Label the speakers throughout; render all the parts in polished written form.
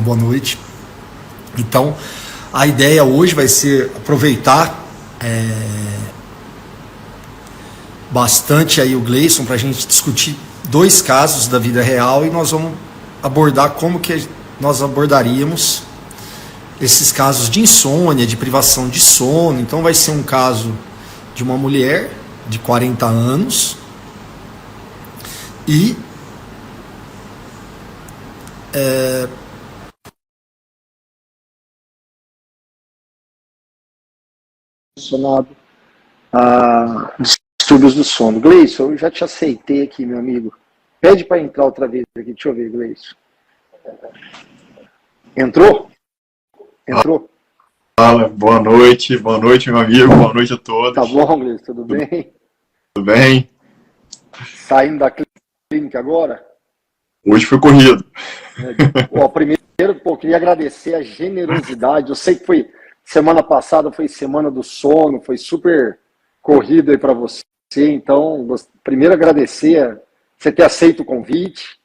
Speaker 1: boa noite. Então, a ideia hoje vai ser aproveitar bastante aí o Gleison para a gente discutir 2 casos da vida real, e nós vamos abordar como que nós abordaríamos esses casos de insônia, de privação de sono. Então vai ser um caso de uma mulher de 40 anos e
Speaker 2: relacionado a distúrbios do sono. Gleison, eu já te aceitei aqui, meu amigo. Pede para entrar outra vez aqui. Deixa eu ver, Gleison. Entrou? Entrou?
Speaker 3: Fala, boa noite, meu amigo, boa noite a todos.
Speaker 2: Tá bom, Gleison, tudo bem?
Speaker 3: Tudo bem?
Speaker 2: Saindo da clínica agora?
Speaker 3: Hoje foi corrido.
Speaker 2: Primeiro, queria agradecer a generosidade. Eu sei que foi semana passada, foi semana do sono, foi super corrido aí para você. Então, primeiro agradecer você ter aceito o convite.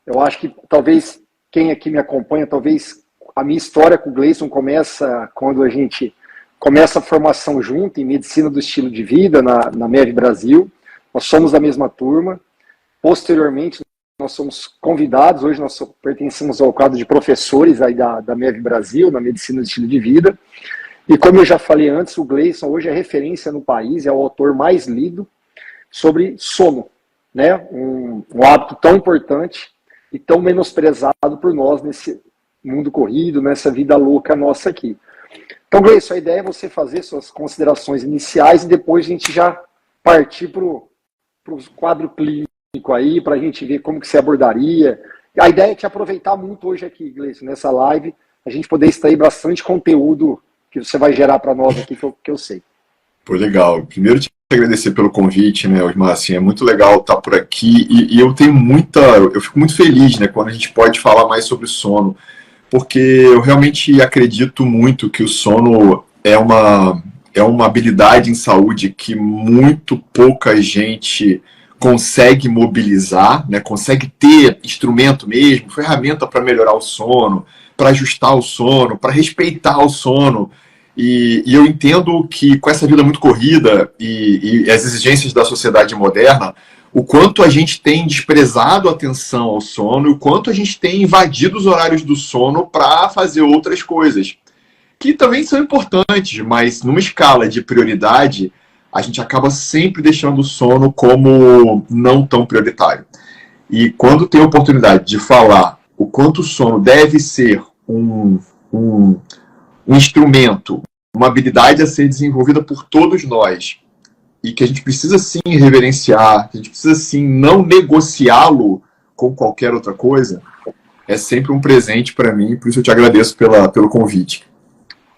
Speaker 2: Eu acho que talvez quem aqui me acompanha, talvez a minha história com o Gleison começa quando a gente começa a formação junto em medicina do estilo de vida na MEV Brasil. Nós somos da mesma turma. Posteriormente, nós somos convidados, hoje nós pertencemos ao quadro de professores aí da MEV Brasil, na medicina do estilo de vida. E como eu já falei antes, o Gleison hoje é referência no país, é o autor mais lido sobre sono, né? Um hábito tão importante e tão menosprezado por nós nesse mundo corrido, nessa vida louca nossa aqui. Então, Gleison, a ideia é você fazer suas considerações iniciais e depois a gente já partir para o quadro clínico aí, para a gente ver como que você abordaria. A ideia é te aproveitar muito hoje aqui, Gleison, nessa live, a gente poder extrair bastante conteúdo que você vai gerar para nós aqui, que eu sei.
Speaker 3: Pô, legal. Primeiro, te agradecer pelo convite, né, Osmar? Assim, é muito legal estar por aqui e eu fico muito feliz, né, quando a gente pode falar mais sobre sono, porque eu realmente acredito muito que o sono é uma habilidade em saúde que muito pouca gente consegue mobilizar, né, consegue ter instrumento mesmo, ferramenta para melhorar o sono, para ajustar o sono, para respeitar o sono. E eu entendo que com essa vida muito corrida e as exigências da sociedade moderna, o quanto a gente tem desprezado a atenção ao sono e o quanto a gente tem invadido os horários do sono para fazer outras coisas, que também são importantes, mas numa escala de prioridade, a gente acaba sempre deixando o sono como não tão prioritário. E quando tem a oportunidade de falar o quanto o sono deve ser um instrumento, uma habilidade a ser desenvolvida por todos nós, e que a gente precisa sim reverenciar, que a gente precisa sim não negociá-lo com qualquer outra coisa, é sempre um presente para mim, por isso eu te agradeço pelo convite.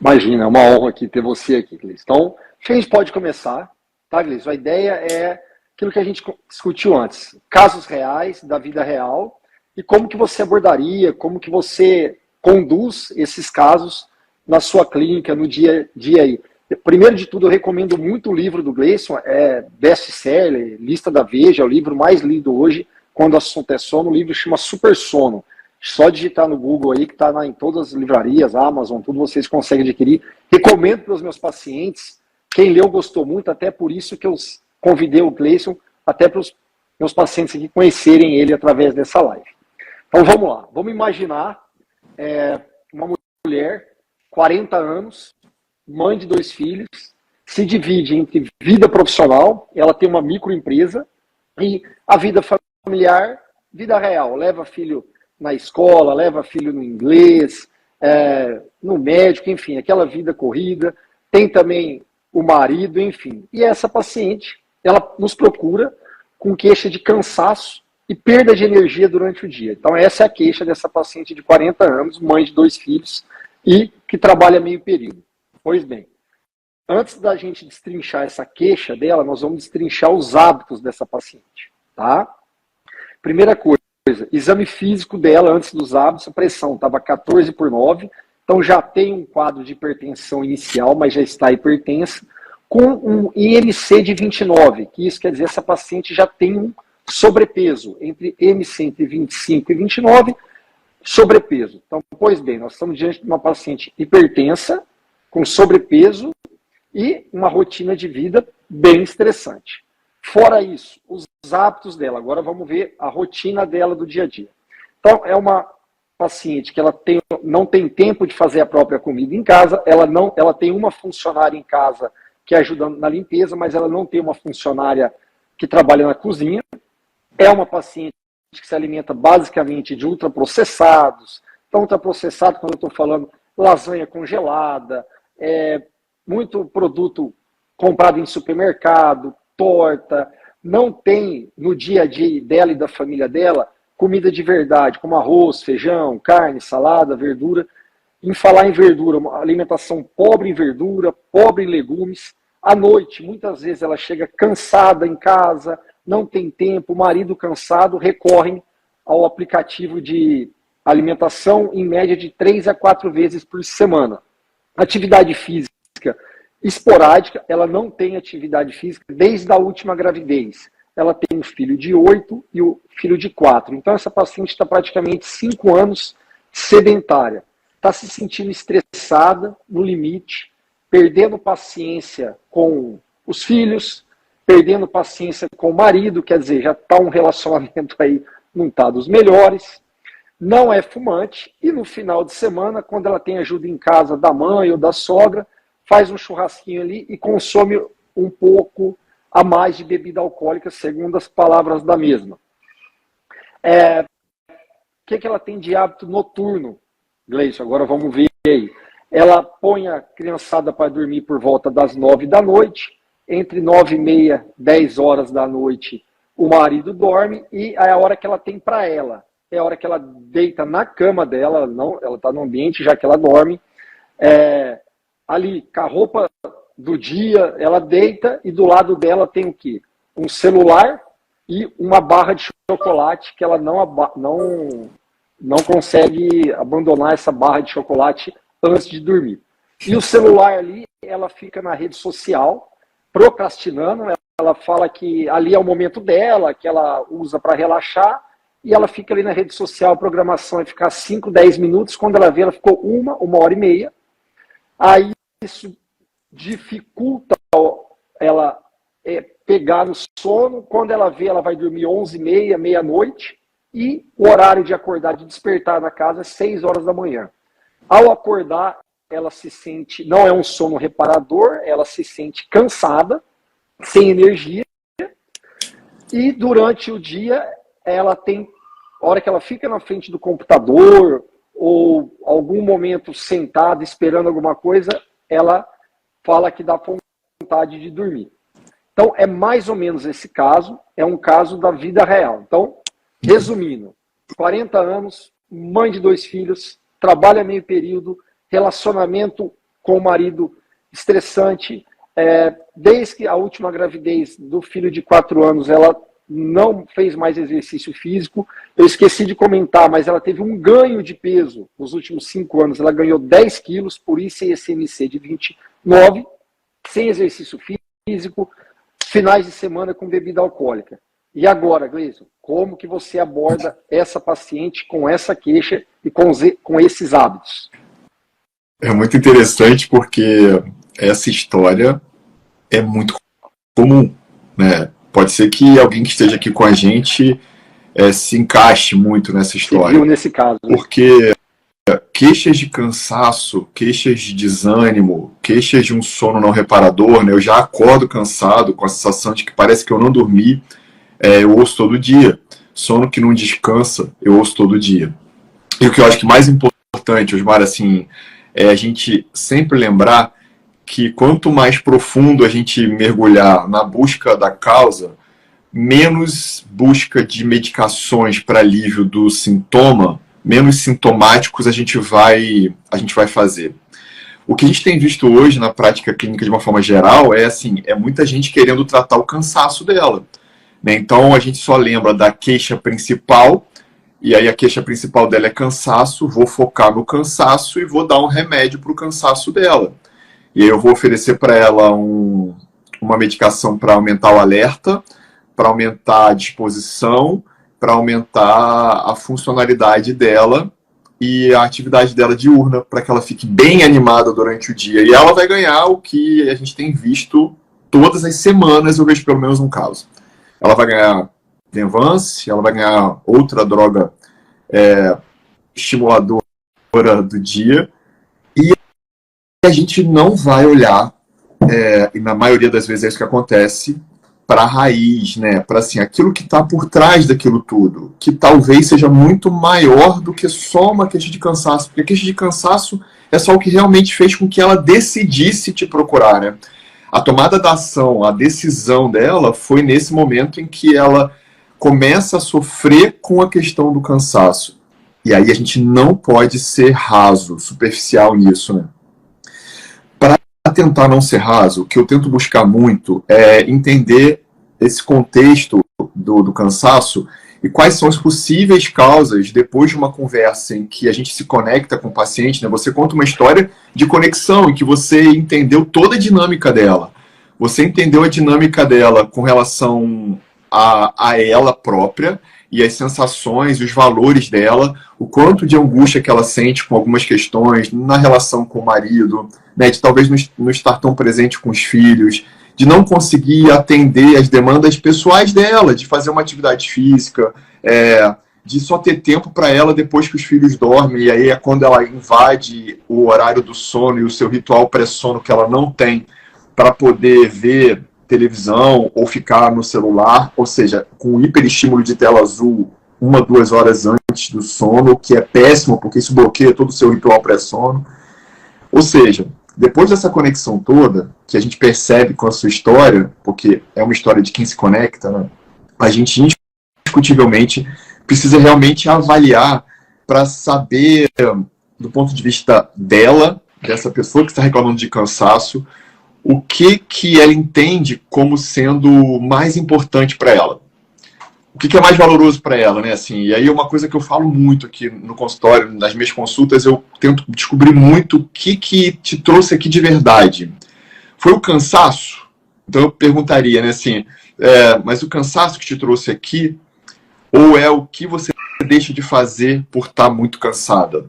Speaker 2: Imagina, é uma honra aqui ter você aqui, Gleison. Então, acho que a gente pode começar, tá, Gleison? A ideia é aquilo que a gente discutiu antes, casos reais, da vida real, e como que você abordaria, como que você conduz esses casos na sua clínica, no dia a dia aí. Primeiro de tudo, eu recomendo muito o livro do Gleison, é best-seller, lista da Veja, é o livro mais lido hoje, quando o assunto é sono. O livro chama Super Sono. Só digitar no Google aí, que está em todas as livrarias, Amazon, tudo vocês conseguem adquirir. Recomendo para os meus pacientes. Quem leu gostou muito, até por isso que eu convidei o Gleison, até para os meus pacientes aqui conhecerem ele através dessa live. Então vamos lá, vamos imaginar uma mulher, 40 anos, mãe de 2 filhos, se divide entre vida profissional, ela tem uma microempresa, e a vida familiar, vida real, leva filho na escola, leva filho no inglês, no médico, enfim, aquela vida corrida, tem também o marido, enfim. E essa paciente, ela nos procura com queixa de cansaço e perda de energia durante o dia. Então essa é a queixa dessa paciente de 40 anos, mãe de 2 filhos e que trabalha meio período. Pois bem, antes da gente destrinchar essa queixa dela, nós vamos destrinchar os hábitos dessa paciente, tá? Primeira coisa, exame físico dela antes dos hábitos, a pressão estava 14/9, então já tem um quadro de hipertensão inicial, mas já está hipertensa, com um IMC de 29, que isso quer dizer que essa paciente já tem um sobrepeso, entre IMC entre 25 e 29, Sobrepeso. Então, pois bem, nós estamos diante de uma paciente hipertensa, com sobrepeso e uma rotina de vida bem estressante. Fora isso, os hábitos dela. Agora vamos ver a rotina dela do dia a dia. Então, é uma paciente que não tem tempo de fazer a própria comida em casa, ela tem uma funcionária em casa que ajuda na limpeza, mas ela não tem uma funcionária que trabalha na cozinha. É uma paciente que se alimenta basicamente de ultraprocessados. Então, ultraprocessado, quando eu estou falando lasanha congelada, muito produto comprado em supermercado, torta, não tem no dia a dia dela e da família dela comida de verdade, como arroz, feijão, carne, salada, verdura. Em falar em verdura, uma alimentação pobre em verdura, pobre em legumes. À noite, muitas vezes ela chega cansada em casa, não tem tempo, o marido cansado, recorrem ao aplicativo de alimentação em média de 3 a 4 vezes por semana. Atividade física esporádica, ela não tem atividade física desde a última gravidez. Ela tem um filho de 8 e o filho de 4. Então essa paciente está praticamente 5 anos sedentária. Está se sentindo estressada, no limite, perdendo paciência com os filhos, perdendo paciência com o marido, quer dizer, já está um relacionamento aí, não está dos melhores, não é fumante, e no final de semana, quando ela tem ajuda em casa da mãe ou da sogra, faz um churrasquinho ali e consome um pouco a mais de bebida alcoólica, segundo as palavras da mesma. O que ela tem de hábito noturno, Gleison? Agora vamos ver aí. Ela põe a criançada para dormir por volta das 9 da noite, entre 9h30 e 10 horas da noite o marido dorme e é a hora que ela tem para ela. É a hora que ela deita na cama dela, ela está no ambiente já que ela dorme, ali com a roupa do dia, ela deita e do lado dela tem o quê? Um celular e uma barra de chocolate que ela não consegue abandonar essa barra de chocolate antes de dormir. E o celular ali, ela fica na rede social, procrastinando, ela fala que ali é o momento dela, que ela usa para relaxar, e ela fica ali na rede social, a programação é ficar 5, 10 minutos, quando ela vê, ela ficou 1h30, aí isso dificulta ela pegar no sono, quando ela vê, ela vai dormir 11h30, meia-noite, e o horário de acordar, de despertar na casa é 6 horas da manhã. Ao acordar, ela se sente, não é um sono reparador, ela se sente cansada, sem energia, e durante o dia, ela tem, a hora que ela fica na frente do computador, ou algum momento sentada, esperando alguma coisa, ela fala que dá vontade de dormir. Então, é mais ou menos esse caso, é um caso da vida real. Então, resumindo, 40 anos, mãe de 2 filhos, trabalha meio período, relacionamento com o marido estressante, desde que a última gravidez do filho de 4 anos, ela não fez mais exercício físico. Eu esqueci de comentar, mas ela teve um ganho de peso nos últimos 5 anos. Ela ganhou 10 quilos, por isso ICMC de 29, sem exercício físico, finais de semana com bebida alcoólica. E agora, Gleison, como que você aborda essa paciente com essa queixa e com esses hábitos?
Speaker 3: É muito interessante porque essa história é muito comum, né? Pode ser que alguém que esteja aqui com a gente se encaixe muito nessa história.
Speaker 2: Você viu nesse caso, né?
Speaker 3: Porque queixas de cansaço, queixas de desânimo, queixas de um sono não reparador, né? Eu já acordo cansado, com a sensação de que parece que eu não dormi, eu ouço todo dia. Sono que não descansa, eu ouço todo dia. E o que eu acho que mais importante, Osmar, assim, é a gente sempre lembrar que quanto mais profundo a gente mergulhar na busca da causa, menos busca de medicações para alívio do sintoma, menos sintomáticos a gente vai fazer. O que a gente tem visto hoje na prática clínica de uma forma geral é muita gente querendo tratar o cansaço dela, né? Então a gente só lembra da queixa principal, e aí a queixa principal dela é cansaço, vou focar no cansaço e vou dar um remédio para o cansaço dela. E aí eu vou oferecer para ela uma medicação para aumentar o alerta, para aumentar a disposição, para aumentar a funcionalidade dela, a atividade dela diurna, para que ela fique bem animada durante o dia. E ela vai ganhar o que a gente tem visto todas as semanas, eu vejo pelo menos um caso. Ela vai ganhar Venvance, ela vai ganhar outra droga estimuladora do dia, e a gente não vai olhar, e na maioria das vezes é isso que acontece, para a raiz, né? Para assim, aquilo que está por trás daquilo tudo, que talvez seja muito maior do que só uma queixa de cansaço, porque a queixa de cansaço é só o que realmente fez com que ela decidisse te procurar, né? A tomada da ação, a decisão dela foi nesse momento em que ela começa a sofrer com a questão do cansaço. E aí a gente não pode ser raso, superficial nisso, né? Para tentar não ser raso, o que eu tento buscar muito é entender esse contexto do cansaço e quais são as possíveis causas depois de uma conversa em que a gente se conecta com o paciente, né? Você conta uma história de conexão em que você entendeu toda a dinâmica dela. Você entendeu a dinâmica dela com relação a ela própria e as sensações, os valores dela, o quanto de angústia que ela sente com algumas questões na relação com o marido, né, de talvez não estar tão presente com os filhos, de não conseguir atender as demandas pessoais dela, de fazer uma atividade física, de só ter tempo para ela depois que os filhos dormem, e aí é quando ela invade o horário do sono e o seu ritual pré-sono que ela não tem para poder ver televisão ou ficar no celular, ou seja, com hiperestímulo de tela azul 1, 2 horas antes do sono, que é péssimo, porque isso bloqueia todo o seu ritual pré-sono. Ou seja, depois dessa conexão toda, que a gente percebe com a sua história, porque é uma história de quem se conecta, né? A gente indiscutivelmente precisa realmente avaliar para saber, do ponto de vista dela, dessa pessoa que está reclamando de cansaço, o que ela entende como sendo mais importante para ela. O que é mais valoroso para ela, né? Assim, e aí é uma coisa que eu falo muito aqui no consultório, nas minhas consultas, eu tento descobrir muito o que te trouxe aqui de verdade. Foi o cansaço? Então eu perguntaria, né, assim, mas o cansaço que te trouxe aqui, ou é o que você deixa de fazer por estar muito cansada?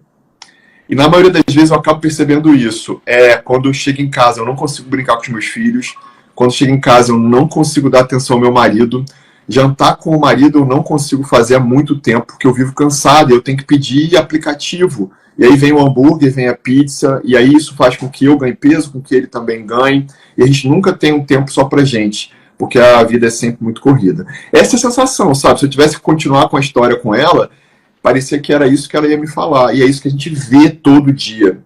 Speaker 3: E na maioria das vezes eu acabo percebendo isso. Quando eu chego em casa eu não consigo brincar com os meus filhos, quando eu chego em casa eu não consigo dar atenção ao meu marido, jantar com o marido eu não consigo fazer há muito tempo, porque eu vivo cansado, eu tenho que pedir aplicativo. E aí vem o hambúrguer, vem a pizza, e aí isso faz com que eu ganhe peso, com que ele também ganhe, e a gente nunca tem um tempo só pra gente, porque a vida é sempre muito corrida. Essa é a sensação, sabe? Se eu tivesse que continuar com a história com ela, parecia que era isso que ela ia me falar, e é isso que a gente vê todo dia.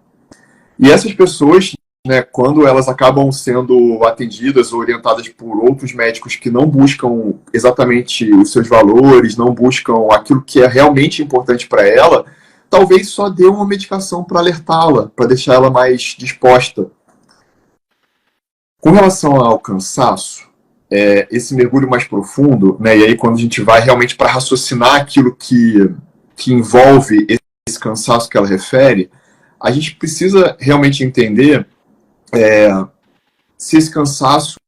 Speaker 3: E essas pessoas, né, quando elas acabam sendo atendidas ou orientadas por outros médicos que não buscam exatamente os seus valores, não buscam aquilo que é realmente importante para ela, talvez só dê uma medicação para alertá-la, para deixar ela mais disposta. Com relação ao cansaço, esse mergulho mais profundo, né, e aí quando a gente vai realmente para raciocinar aquilo que envolve esse cansaço que ela refere, a gente precisa realmente entender se esse cansaço,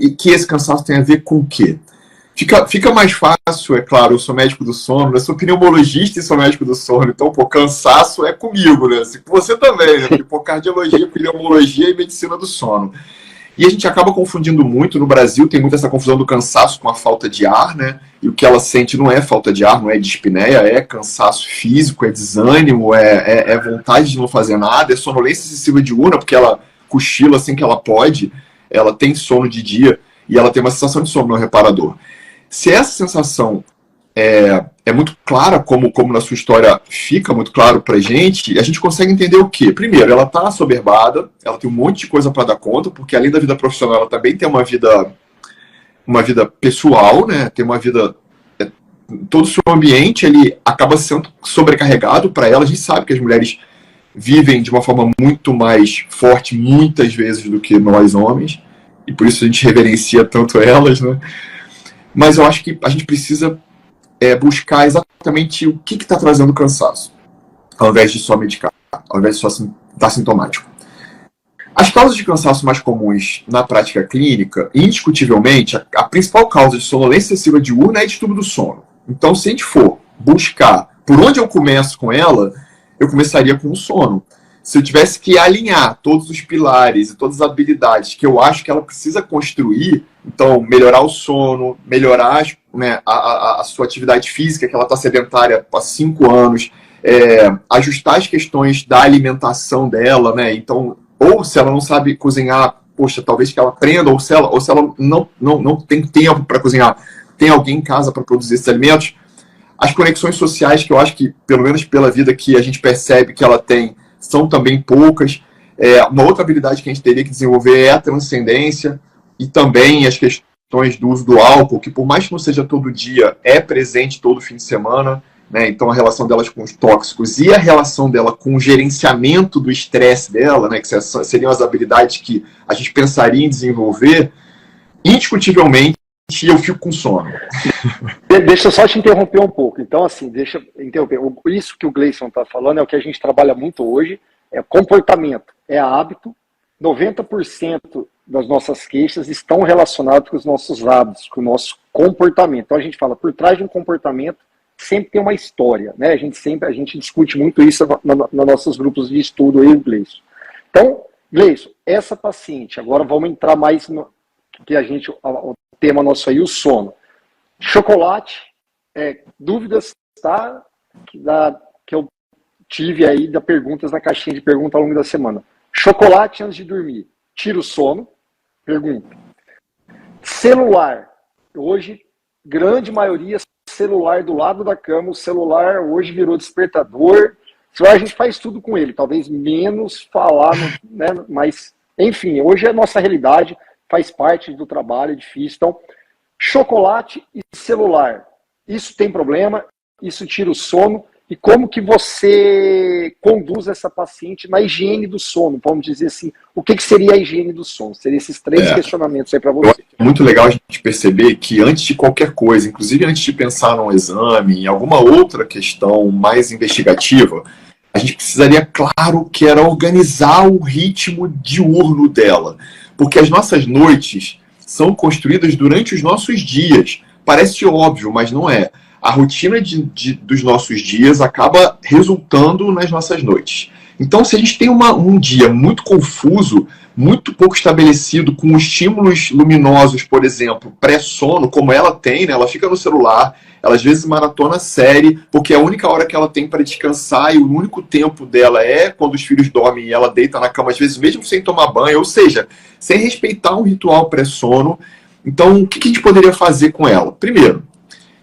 Speaker 3: e que esse cansaço tem a ver com o quê? Fica mais fácil, é claro, eu sou médico do sono, eu sou pneumologista e sou médico do sono, então, cansaço é comigo, né? Você também, né? Porque, cardiologia, pneumologia e medicina do sono. E a gente acaba confundindo muito, no Brasil tem muito essa confusão do cansaço com a falta de ar, né? E o que ela sente não é falta de ar, não é dispneia, é cansaço físico, é desânimo, é vontade de não fazer nada, é sonolência excessiva diurna, porque ela cochila assim que ela pode, ela tem sono de dia e ela tem uma sensação de sono no reparador. Se essa sensação é muito clara, como na sua história fica muito claro pra gente, a gente consegue entender o quê? Primeiro, ela tá assoberbada, ela tem um monte de coisa para dar conta, porque além da vida profissional, ela também tem uma vida pessoal, né? Tem uma vida... todo o seu ambiente, ele acaba sendo sobrecarregado para ela. A gente sabe que as mulheres vivem de uma forma muito mais forte, muitas vezes, do que nós homens, e por isso a gente reverencia tanto elas, né? Mas eu acho que a gente precisa buscar exatamente o que está trazendo cansaço, ao invés de só medicar, ao invés de só estar sintomático. As causas de cansaço mais comuns na prática clínica, indiscutivelmente, a principal causa de sonolência excessiva diurna é distúrbio do sono. Então, se a gente for buscar por onde eu começo com ela, eu começaria com o sono. Se eu tivesse que alinhar todos os pilares e todas as habilidades que eu acho que ela precisa construir, então melhorar o sono, melhorar, né, a sua atividade física, que ela está sedentária há 5 anos, ajustar as questões da alimentação dela, né? Então, ou se ela não sabe cozinhar, poxa, talvez que ela aprenda, ou se ela não tem tempo para cozinhar, tem alguém em casa para produzir esses alimentos. As conexões sociais, que eu acho que, pelo menos pela vida que a gente percebe que ela tem, são também poucas. Uma outra habilidade que a gente teria que desenvolver é a transcendência e também as questões do uso do álcool, que por mais que não seja todo dia, é presente todo fim de semana, né? Então a relação delas com os tóxicos e a relação dela com o gerenciamento do estresse dela, né? Que seriam as habilidades que a gente pensaria em desenvolver, indiscutivelmente eu fico com sono.
Speaker 2: Deixa eu só te interromper um pouco. Então, assim, deixa eu interromper. Isso que o Gleison está falando é o que a gente trabalha muito hoje, é comportamento, é hábito. 90% das nossas queixas estão relacionadas com os nossos hábitos, com o nosso comportamento. Então, a gente fala, por trás de um comportamento, sempre tem uma história, né? A gente discute muito isso nos nossos grupos de estudo aí, Gleison. Então, Gleison, essa paciente, agora vamos entrar mais no que o tema nosso aí, o sono. Chocolate, dúvidas, tá? Que eu tive aí da perguntas na caixinha de perguntas ao longo da semana. Chocolate antes de dormir, tira o sono? Pergunta. Celular, hoje, grande maioria, celular do lado da cama, o celular hoje virou despertador. A gente faz tudo com ele, talvez menos falar, né? Mas, enfim, hoje é a nossa realidade, faz parte do trabalho, é difícil. Então, chocolate e celular, isso tem problema? Isso tira o sono? E como que você conduz essa paciente na higiene do sono? Vamos dizer assim, o que seria a higiene do sono? Seriam esses 3 questionamentos aí para você.
Speaker 3: É muito legal a gente perceber que antes de qualquer coisa, inclusive antes de pensar num exame, em alguma outra questão mais investigativa, a gente precisaria, claro, que era organizar o ritmo diurno dela. Porque as nossas noites são construídas durante os nossos dias. Parece óbvio, mas não é. A rotina dos nossos dias acaba resultando nas nossas noites. Então, se a gente tem um dia muito confuso, muito pouco estabelecido, com estímulos luminosos, por exemplo, pré-sono, como ela tem, né? Ela fica no celular, ela às vezes maratona série, porque é a única hora que ela tem para descansar e o único tempo dela é quando os filhos dormem e ela deita na cama, às vezes mesmo sem tomar banho, ou seja, sem respeitar um ritual pré-sono. Então, o que a gente poderia fazer com ela? Primeiro,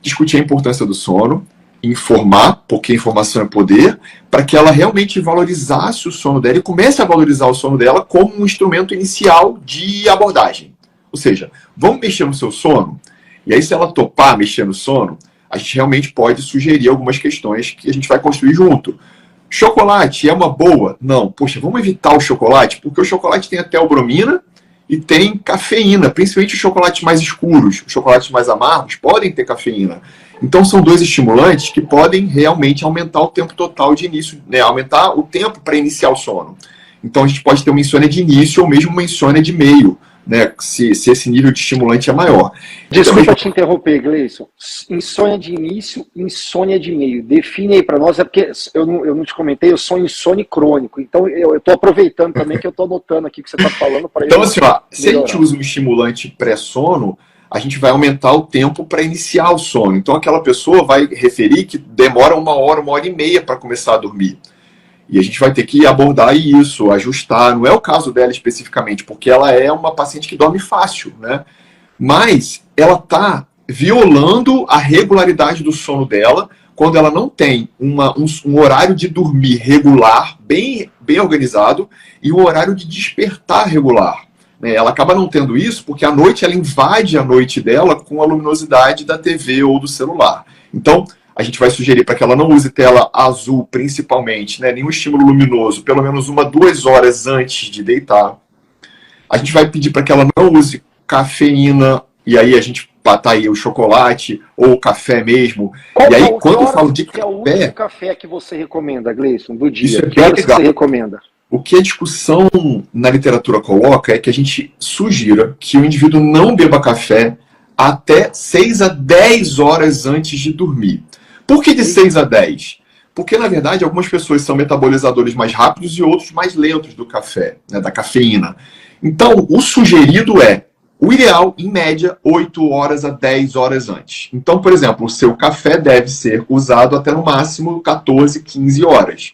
Speaker 3: discutir a importância do sono, informar, porque informação é poder, para que ela realmente valorizasse o sono dela e comece a valorizar o sono dela como um instrumento inicial de abordagem. Ou seja, vamos mexer no seu sono? E aí, se ela topar mexer no sono, a gente realmente pode sugerir algumas questões que a gente vai construir junto. Chocolate é uma boa? Não. Poxa, vamos evitar o chocolate, porque o chocolate tem até teobromina e tem cafeína, principalmente os chocolates mais escuros, os chocolates mais amargos podem ter cafeína. Então são 2 estimulantes que podem realmente aumentar o tempo total de início, né? Aumentar o tempo para iniciar o sono. Então a gente pode ter uma insônia de início ou mesmo uma insônia de meio, né? Se esse nível de estimulante é maior.
Speaker 2: Desculpa te interromper, Gleison. Insônia de início, insônia de meio. Define aí para nós, é porque eu não te comentei, eu sou insônia crônico. Então eu estou aproveitando também que eu estou anotando aqui o que você está falando.
Speaker 3: Então assim, ó, se a gente usa um estimulante pré-sono, a gente vai aumentar o tempo para iniciar o sono. Então aquela pessoa vai referir que demora 1 hora, 1h30 para começar a dormir. E a gente vai ter que abordar isso, ajustar. Não é o caso dela especificamente, porque ela é uma paciente que dorme fácil, né? Mas ela está violando a regularidade do sono dela quando ela não tem um horário de dormir regular, bem organizado, e um horário de despertar regular. Ela acaba não tendo isso porque à noite ela invade a noite dela com a luminosidade da TV ou do celular. Então, a gente vai sugerir para que ela não use tela azul, principalmente, né? Nenhum estímulo luminoso, pelo menos 1-2 horas antes de deitar. A gente vai pedir para que ela não use cafeína, e aí a gente tá aí o chocolate ou o café mesmo. E aí, quando eu falo de café...
Speaker 2: é o único café que você recomenda, Gleison, do dia?
Speaker 3: Isso é
Speaker 2: que horas que você recomenda?
Speaker 3: O que a discussão na literatura coloca é que a gente sugira que o indivíduo não beba café até 6 a 10 horas antes de dormir. Por que de 6 a 10? Porque, na verdade, algumas pessoas são metabolizadores mais rápidos e outros mais lentos do café, né, da cafeína. Então, o sugerido é, o ideal, em média, 8 horas a 10 horas antes. Então, por exemplo, o seu café deve ser usado até no máximo 14, 15 horas.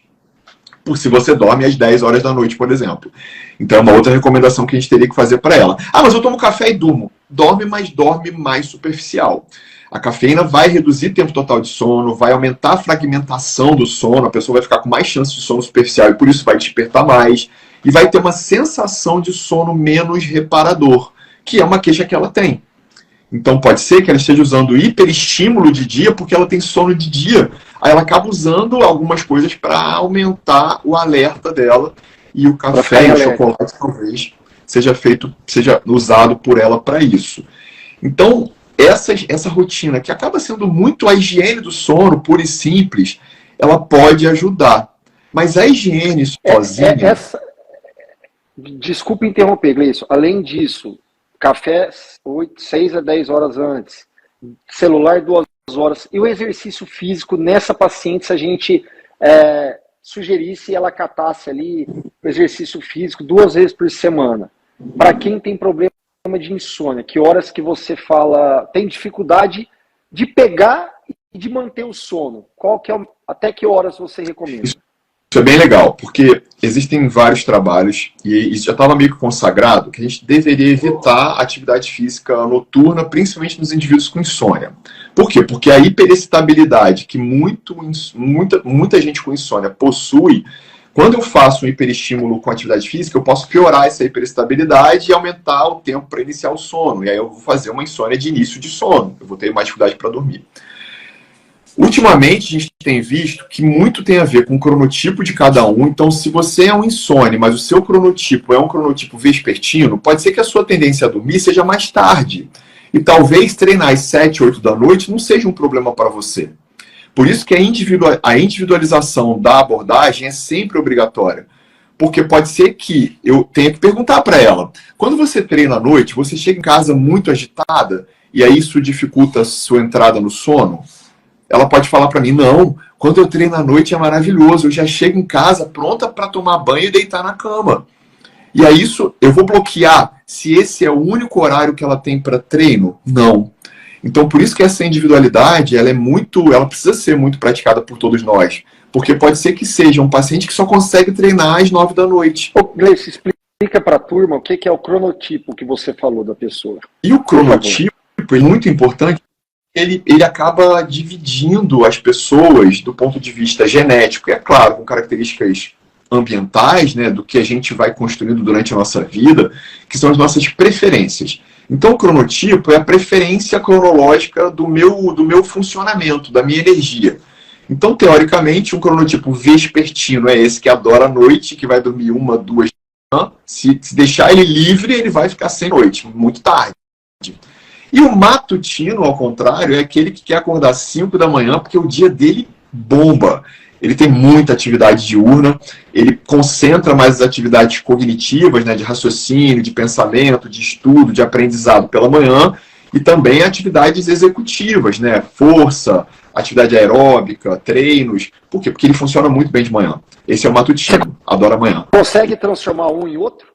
Speaker 3: Por se você dorme às 10 horas da noite, por exemplo. Então, é uma outra recomendação que a gente teria que fazer para ela. Ah, mas eu tomo café e durmo. Dorme, mas dorme mais superficial. A cafeína vai reduzir o tempo total de sono, vai aumentar a fragmentação do sono, a pessoa vai ficar com mais chance de sono superficial e por isso vai despertar mais. E vai ter uma sensação de sono menos reparador, que é uma queixa que ela tem. Então pode ser que ela esteja usando hiperestímulo de dia porque ela tem sono de dia. Aí ela acaba usando algumas coisas para aumentar o alerta dela e o café e o chocolate talvez seja usado por ela para isso. Então essa rotina, que acaba sendo muito a higiene do sono, pura e simples, ela pode ajudar. Mas a higiene sozinha...
Speaker 2: Desculpa interromper, Gleison. Além disso, café 6 a 10 horas antes, celular 2 horas, e o exercício físico nessa paciente, se a gente sugerisse ela catasse ali o exercício físico 2 vezes por semana. Para quem tem problema de insônia, que horas que você fala, tem dificuldade de pegar e de manter o sono? Até que horas você recomenda?
Speaker 3: Isso é bem legal, porque existem vários trabalhos, e isso já estava meio que consagrado, que a gente deveria evitar atividade física noturna, principalmente nos indivíduos com insônia. Por quê? Porque a hiperexcitabilidade que muita gente com insônia possui, quando eu faço um hiperestímulo com atividade física, eu posso piorar essa hiperestabilidade e aumentar o tempo para iniciar o sono. E aí eu vou fazer uma insônia de início de sono, eu vou ter mais dificuldade para dormir. Ultimamente, a gente tem visto que muito tem a ver com o cronotipo de cada um. Então, se você é um insone, mas o seu cronotipo é um cronotipo vespertino, pode ser que a sua tendência a dormir seja mais tarde. E talvez treinar às 7, 8 da noite não seja um problema para você. Por isso que a individualização da abordagem é sempre obrigatória. Porque pode ser que eu tenha que perguntar para ela, quando você treina à noite, você chega em casa muito agitada e aí isso dificulta a sua entrada no sono? Ela pode falar para mim, não, quando eu treino à noite é maravilhoso, eu já chego em casa pronta para tomar banho e deitar na cama. E aí isso, eu vou bloquear se esse é o único horário que ela tem para treino? Não. Então por isso que essa individualidade, ela precisa ser muito praticada por todos nós. Porque pode ser que seja um paciente que só consegue treinar às 9 da noite.
Speaker 2: Gleice, explica para a turma o que é o cronotipo que você falou da pessoa.
Speaker 3: E o cronotipo é muito importante. Ele acaba dividindo as pessoas do ponto de vista genético, e é claro, com características ambientais, né, do que a gente vai construindo durante a nossa vida, que são as nossas preferências. Então, o cronotipo é a preferência cronológica do meu funcionamento, da minha energia. Então, teoricamente, um cronotipo vespertino é esse que adora a noite, que vai dormir 1, 2 da manhã. Se deixar ele livre, ele vai ficar sem noite, muito tarde. E o matutino, ao contrário, é aquele que quer acordar às 5 da manhã, porque o dia dele bomba. Ele tem muita atividade diurna, ele concentra mais as atividades cognitivas, né, de raciocínio, de pensamento, de estudo, de aprendizado pela manhã, e também atividades executivas, né, força, atividade aeróbica, treinos. Por quê? Porque ele funciona muito bem de manhã. Esse é o matutino, adora amanhã.
Speaker 2: Consegue transformar um em outro?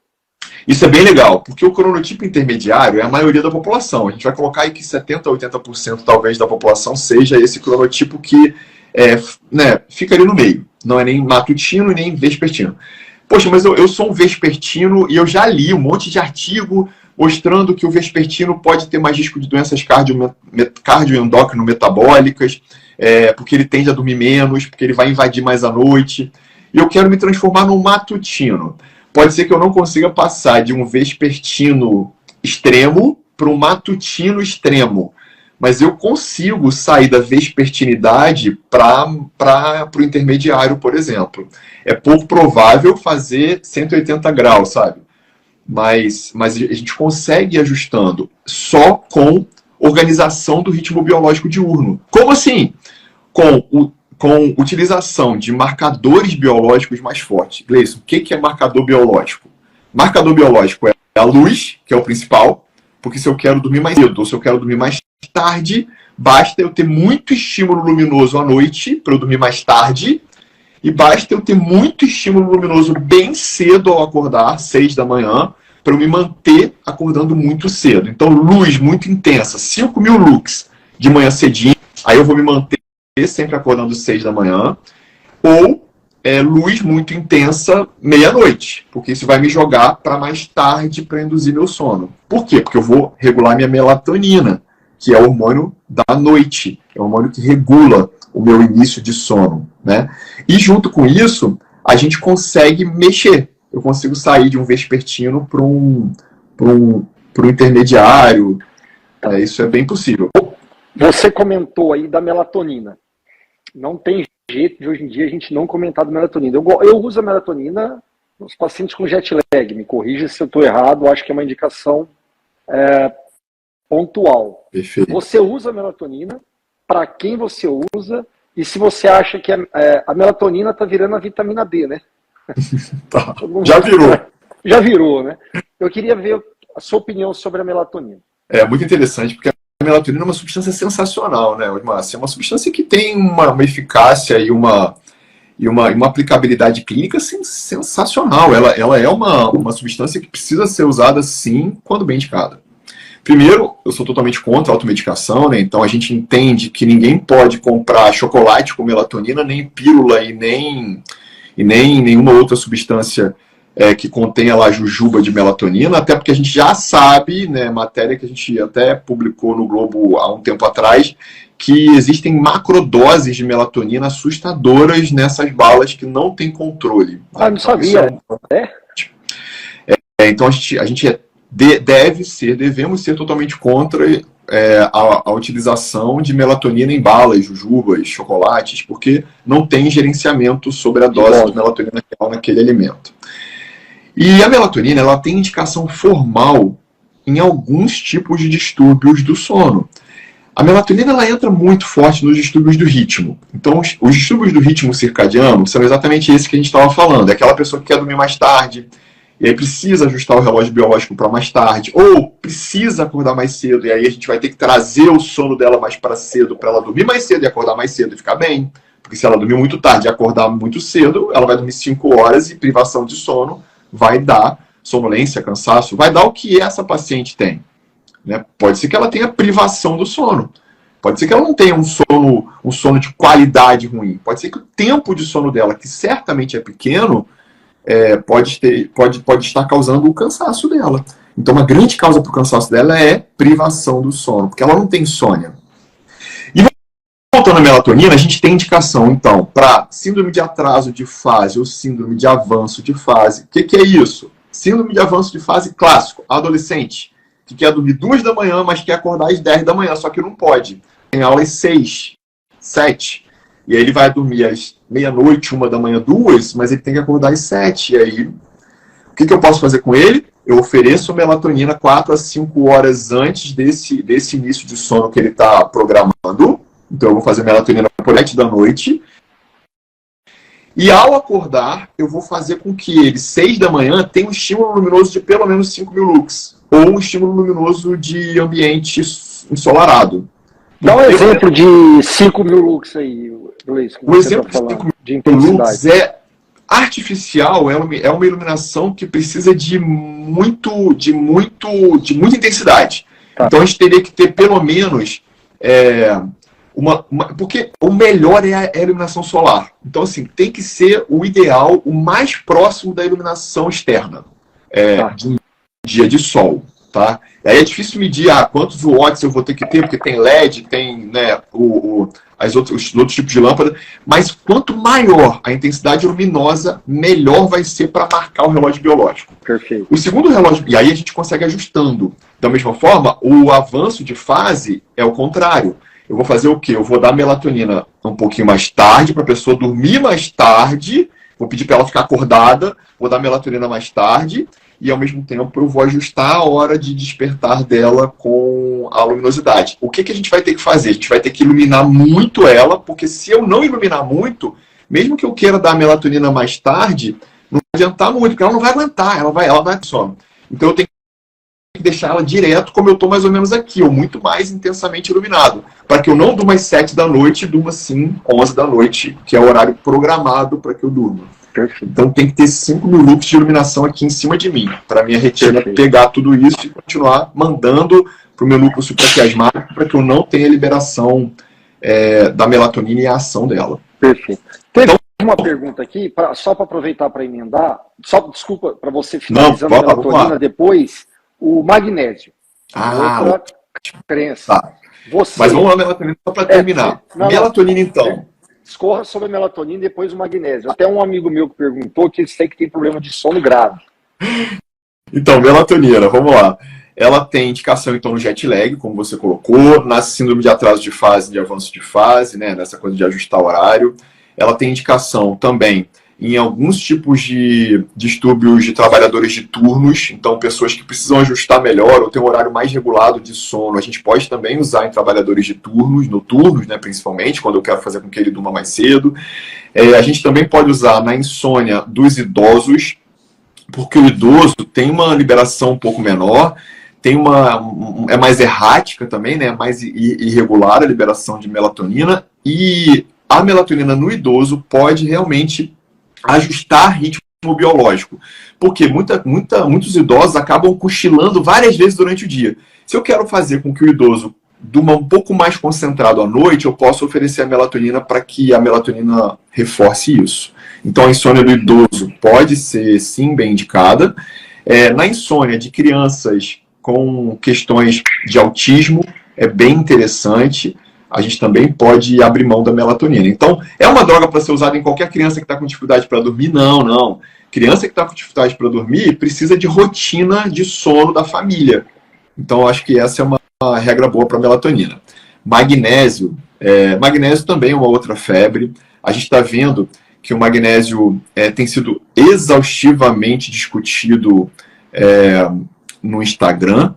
Speaker 3: Isso é bem legal, porque o cronotipo intermediário é a maioria da população. A gente vai colocar aí que 70% a 80% talvez da população seja esse cronotipo que fica ali no meio. Não é nem matutino e nem vespertino. Poxa, mas eu sou um vespertino e eu já li um monte de artigo mostrando que o vespertino pode ter mais risco de doenças cardioendócrino-metabólicas, porque ele tende a dormir menos, porque ele vai invadir mais a noite. E eu quero me transformar num matutino. Pode ser que eu não consiga passar de um vespertino extremo para um matutino extremo. Mas eu consigo sair da vespertinidade para o intermediário, por exemplo. É pouco provável fazer 180 graus, sabe? Mas a gente consegue ir ajustando só com organização do ritmo biológico diurno. Como assim? Com utilização de marcadores biológicos mais fortes. Gleison, o que é marcador biológico? Marcador biológico é a luz, que é o principal, porque se eu quero dormir mais cedo ou se eu quero dormir mais tarde, Basta eu ter muito estímulo luminoso à noite, para eu dormir mais tarde, e basta eu ter muito estímulo luminoso bem cedo ao acordar, 6 da manhã, para eu me manter acordando muito cedo. Então, luz muito intensa, 5.000 lux de manhã cedinho, aí eu vou me manter sempre acordando 6 da manhã, ou luz muito intensa meia-noite, porque isso vai me jogar para mais tarde para induzir meu sono. Por quê? Porque eu vou regular minha melatonina, que é o hormônio da noite, é o hormônio que regula o meu início de sono, né? E junto com isso, a gente consegue mexer. Eu consigo sair de um vespertino para um intermediário. Isso é bem possível.
Speaker 2: Você comentou aí da melatonina. Não tem jeito de hoje em dia a gente não comentar da melatonina. Eu uso a melatonina nos pacientes com jet lag. Me corrija se eu estou errado, acho que é uma indicação pontual.
Speaker 3: Perfeito.
Speaker 2: Você usa a melatonina, para quem você usa, e se você acha que a melatonina está virando a vitamina D, né?
Speaker 3: Tá. Já virou.
Speaker 2: Já virou, né? Eu queria ver a sua opinião sobre a melatonina.
Speaker 3: É muito interessante, porque a melatonina é uma substância sensacional, né, Márcio? É uma substância que tem uma eficácia e uma aplicabilidade clínica sensacional. Ela é uma substância que precisa ser usada, sim, quando bem indicada. Primeiro, eu sou totalmente contra a automedicação, né? Então a gente entende que ninguém pode comprar chocolate com melatonina, nem pílula e nem nenhuma outra substância que contenha lá jujuba de melatonina, até porque a gente já sabe, né, matéria que a gente até publicou no Globo há um tempo atrás, que existem macrodoses de melatonina assustadoras nessas balas que não tem controle.
Speaker 2: Ah, não sabia.
Speaker 3: Então devemos ser totalmente contra a utilização de melatonina em balas, jujubas, chocolates, porque não tem gerenciamento sobre a dose de melatonina real naquele alimento. E a melatonina, ela tem indicação formal em alguns tipos de distúrbios do sono. A melatonina, ela entra muito forte nos distúrbios do ritmo. Então, os distúrbios do ritmo circadiano são exatamente esses que a gente estava falando. É aquela pessoa que quer dormir mais tarde, e aí precisa ajustar o relógio biológico para mais tarde, ou precisa acordar mais cedo, e aí a gente vai ter que trazer o sono dela mais para cedo, para ela dormir mais cedo e acordar mais cedo e ficar bem. Porque se ela dormir muito tarde e acordar muito cedo, ela vai dormir 5 horas e privação de sono vai dar sonolência, cansaço, vai dar o que essa paciente tem. Né? Pode ser que ela tenha privação do sono. Pode ser que ela não tenha um sono de qualidade ruim. Pode ser que o tempo de sono dela, que certamente é pequeno, pode estar causando o cansaço dela. Então, uma grande causa para o cansaço dela é privação do sono, porque ela não tem insônia. E voltando à melatonina, a gente tem indicação, então, para síndrome de atraso de fase ou síndrome de avanço de fase. O que é isso? Síndrome de avanço de fase clássico, adolescente, que quer dormir 2 da manhã, mas quer acordar às 10 da manhã, só que não pode. Tem aula às 6, 7, e aí ele vai dormir às meia-noite, 1 da manhã, 2, mas ele tem que acordar às 7. E aí, o que eu posso fazer com ele? Eu ofereço melatonina 4 a 5 horas antes desse início de sono que ele está programando. Então eu vou fazer melatonina por 7 da noite. E ao acordar, eu vou fazer com que ele, 6 da manhã, tenha um estímulo luminoso de pelo menos 5.000 lux. Ou um estímulo luminoso de ambiente ensolarado.
Speaker 2: Dá um exemplo de 5.000 lux aí, Luiz.
Speaker 3: O exemplo de 5.000 lux é artificial, é uma iluminação que precisa de muita intensidade. Tá. Então a gente teria que ter pelo menos porque o melhor é a iluminação solar. Então, assim, tem que ser o ideal, o mais próximo da iluminação externa, de um dia de sol. Tá? Aí é difícil medir quantos watts eu vou ter que ter, porque tem LED, tem, né, os outros tipos de lâmpada, mas quanto maior a intensidade luminosa, melhor vai ser para marcar o relógio biológico.
Speaker 2: Perfeito.
Speaker 3: O segundo relógio, e aí a gente consegue ajustando. Da mesma forma, o avanço de fase é o contrário. Eu vou fazer o quê? Eu vou dar melatonina um pouquinho mais tarde, para a pessoa dormir mais tarde, vou pedir para ela ficar acordada, vou dar melatonina mais tarde, e ao mesmo tempo eu vou ajustar a hora de despertar dela com a luminosidade. O que a gente vai ter que fazer? A gente vai ter que iluminar muito ela, porque se eu não iluminar muito, mesmo que eu queira dar a melatonina mais tarde, não vai adiantar muito, porque ela não vai aguentar, ela vai ter sono. Então eu tenho que deixar ela direto como eu estou mais ou menos aqui, ou muito mais intensamente iluminado, para que eu não durma às 7 da noite, durma sim 11 da noite, que é o horário programado para que eu durma. Perfeito. Então tem que ter 5 mil lux de iluminação aqui em cima de mim, para minha retina pegar tudo isso e continuar mandando para o meu núcleo supraquiasmático, para que eu não tenha liberação da melatonina e a ação dela.
Speaker 2: Perfeito. Teve uma pergunta aqui, só para aproveitar para emendar, desculpa, para você finalizando a melatonina depois, o magnésio. Outra crença.
Speaker 3: Tá. Mas vamos lá, melatonina, só para terminar. Melatonina, então.
Speaker 2: Escorra sobre a melatonina e depois o magnésio. Até um amigo meu que perguntou que ele sei que tem problema de sono grave.
Speaker 3: Então, melatonina, vamos lá. Ela tem indicação, então, no jet lag, como você colocou, na síndrome de atraso de fase, de avanço de fase, né, nessa coisa de ajustar o horário. Ela tem indicação também em alguns tipos de distúrbios de trabalhadores de turnos, então pessoas que precisam ajustar melhor ou ter um horário mais regulado de sono. A gente pode também usar em trabalhadores de turnos, noturnos, né, principalmente, quando eu quero fazer com que ele durma mais cedo. A gente também pode usar na insônia dos idosos, porque o idoso tem uma liberação um pouco menor, é mais errática também, né? É mais irregular a liberação de melatonina, e a melatonina no idoso pode realmente ajustar ritmo biológico, porque muitos idosos acabam cochilando várias vezes durante o dia. Se eu quero fazer com que o idoso durma um pouco mais concentrado à noite, eu posso oferecer a melatonina para que a melatonina reforce isso. Então a insônia do idoso pode ser sim bem indicada. Na insônia de crianças com questões de autismo, é bem interessante. A gente também pode abrir mão da melatonina. Então, é uma droga para ser usada em qualquer criança que está com dificuldade para dormir? Não. Criança que está com dificuldade para dormir precisa de rotina de sono da família. Então, eu acho que essa é uma regra boa para melatonina. Magnésio. Magnésio também é uma outra febre. A gente está vendo que o magnésio tem sido exaustivamente discutido no Instagram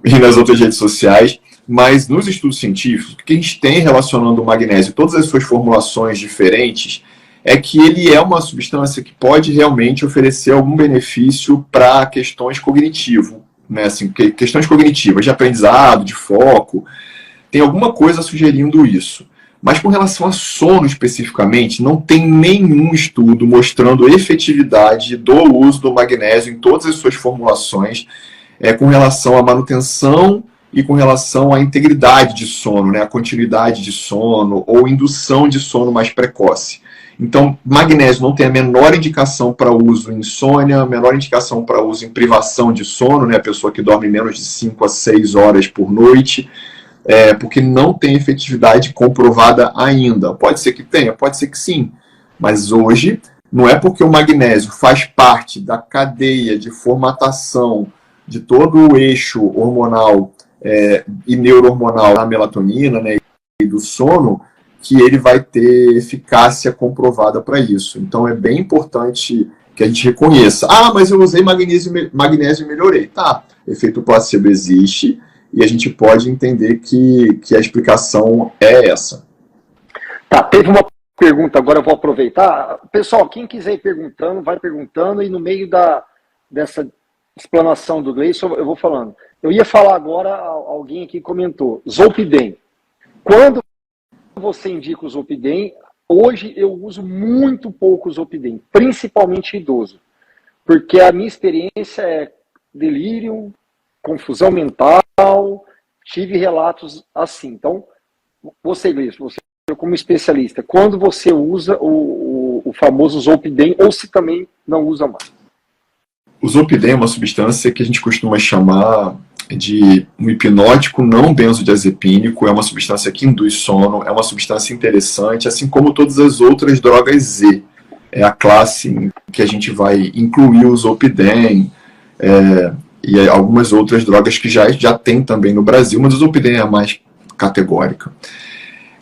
Speaker 3: e nas outras redes sociais, mas nos estudos científicos, o que a gente tem relacionando o magnésio e todas as suas formulações diferentes é que ele é uma substância que pode realmente oferecer algum benefício para questões cognitivas, né? Assim, questões cognitivas, de aprendizado, de foco, tem alguma coisa sugerindo isso. Mas com relação a sono especificamente, não tem nenhum estudo mostrando efetividade do uso do magnésio em todas as suas formulações, com relação à manutenção e com relação à integridade de sono, né, a continuidade de sono ou indução de sono mais precoce. Então, magnésio não tem a menor indicação para uso em insônia, a menor indicação para uso em privação de sono, né, a pessoa que dorme menos de 5 a 6 horas por noite, porque não tem efetividade comprovada ainda. Pode ser que tenha, pode ser que sim, mas hoje não é porque o magnésio faz parte da cadeia de formatação de todo o eixo hormonal e neurohormonal da melatonina, né, e do sono, que ele vai ter eficácia comprovada para isso. Então é bem importante que a gente reconheça. Mas eu usei magnésio e melhorei. Tá, efeito placebo existe, e a gente pode entender que a explicação é essa.
Speaker 2: Tá, teve uma pergunta, agora eu vou aproveitar. Pessoal, quem quiser ir perguntando, vai perguntando, e no meio dessa explanação do Gleison, eu vou falando. Eu ia falar agora, alguém aqui comentou, Zolpidem. Quando você indica o Zolpidem, hoje eu uso muito pouco o Zolpidem, principalmente idoso, porque a minha experiência é delírio, confusão mental, tive relatos assim. Então, você, Gleison, você como especialista, quando você usa o famoso Zolpidem, ou se também não usa mais?
Speaker 3: O Zolpidem é uma substância que a gente costuma chamar de um hipnótico não benzodiazepínico, é uma substância que induz sono, é uma substância interessante, assim como todas as outras drogas Z. É a classe em que a gente vai incluir o Zolpidem, e algumas outras drogas que já tem também no Brasil, mas o Zolpidem é a mais categórica.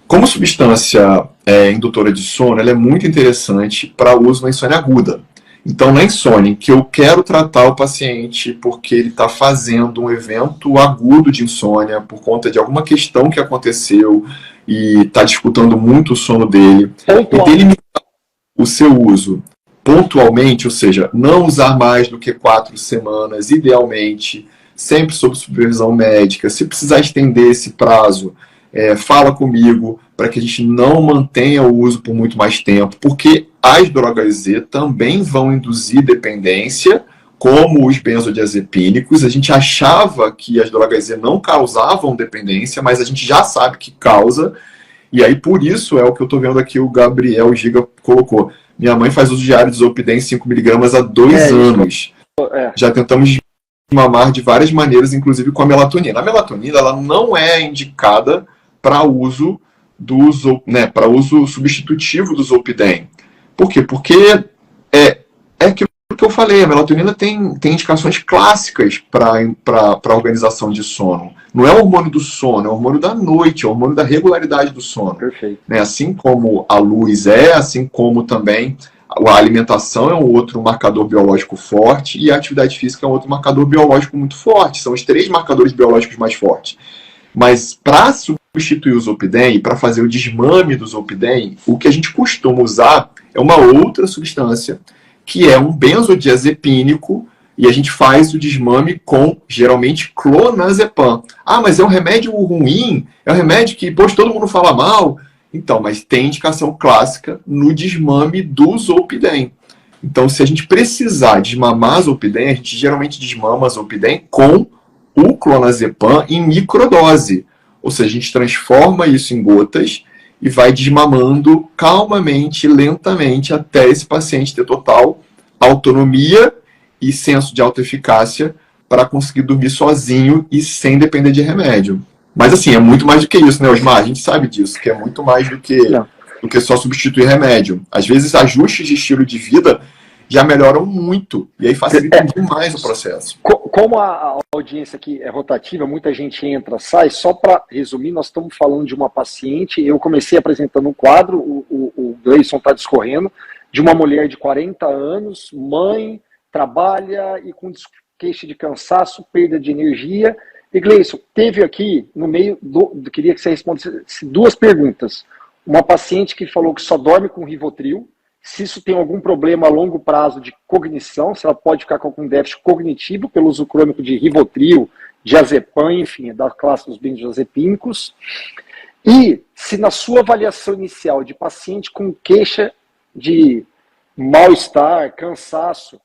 Speaker 3: Como substância indutora de sono, ela é muito interessante para uso na insônia aguda. Então, na insônia, em que eu quero tratar o paciente porque ele está fazendo um evento agudo de insônia por conta de alguma questão que aconteceu e está dificultando muito o sono dele, e delimitar o seu uso pontualmente, ou seja, não usar mais do que 4 semanas, idealmente, sempre sob supervisão médica. Se precisar estender esse prazo, fala comigo para que a gente não mantenha o uso por muito mais tempo, porque as drogas Z também vão induzir dependência, como os benzodiazepínicos. A gente achava que as drogas Z não causavam dependência, mas a gente já sabe que causa, e aí por isso é o que eu estou vendo aqui, o Gabriel Giga colocou. Minha mãe faz uso diário de Zolpidem 5mg há 2 anos. Já tentamos mamar de várias maneiras, inclusive com a melatonina. A melatonina ela não é indicada para uso para uso substitutivo do Zolpidem. Por quê? Porque é aquilo que eu falei, a melatonina tem indicações clássicas para a organização de sono. Não é o hormônio do sono, é o hormônio da noite, é o hormônio da regularidade do sono.
Speaker 2: Perfeito.
Speaker 3: Né? Assim como a luz assim como também a alimentação é um outro marcador biológico forte e a atividade física é um outro marcador biológico muito forte. São os 3 marcadores biológicos mais fortes. Mas para substituir o Zolpidem, para fazer o desmame do Zolpidem, o que a gente costuma usar é uma outra substância, que é um benzodiazepínico, e a gente faz o desmame com, geralmente, clonazepam. Ah, mas é um remédio ruim? É um remédio que, poxa, todo mundo fala mal? Então, mas tem indicação clássica no desmame do Zolpidem. Então, se a gente precisar desmamar Zolpidem, a gente geralmente desmama Zolpidem com o clonazepam em microdose. Ou seja, a gente transforma isso em gotas e vai desmamando calmamente, lentamente, até esse paciente ter total autonomia e senso de autoeficácia para conseguir dormir sozinho e sem depender de remédio. Mas assim, é muito mais do que isso, né, Osmar? A gente sabe disso, que é muito mais do que só substituir remédio. Às vezes, ajustes de estilo de vida já melhoram muito, e aí facilitam demais o processo.
Speaker 2: Como a audiência aqui é rotativa, muita gente entra, sai, só para resumir, nós estamos falando de uma paciente, eu comecei apresentando um quadro, o Gleison está discorrendo, de uma mulher de 40 anos, mãe, trabalha e com queixa de cansaço, perda de energia. E Gleison, teve aqui, no meio, queria que você respondesse 2 perguntas. Uma paciente que falou que só dorme com Rivotril, se isso tem algum problema a longo prazo de cognição, se ela pode ficar com algum déficit cognitivo pelo uso crônico de Rivotril, diazepam, enfim, da classe dos benzodiazepínicos. E se na sua avaliação inicial de paciente com queixa de mal-estar, cansaço,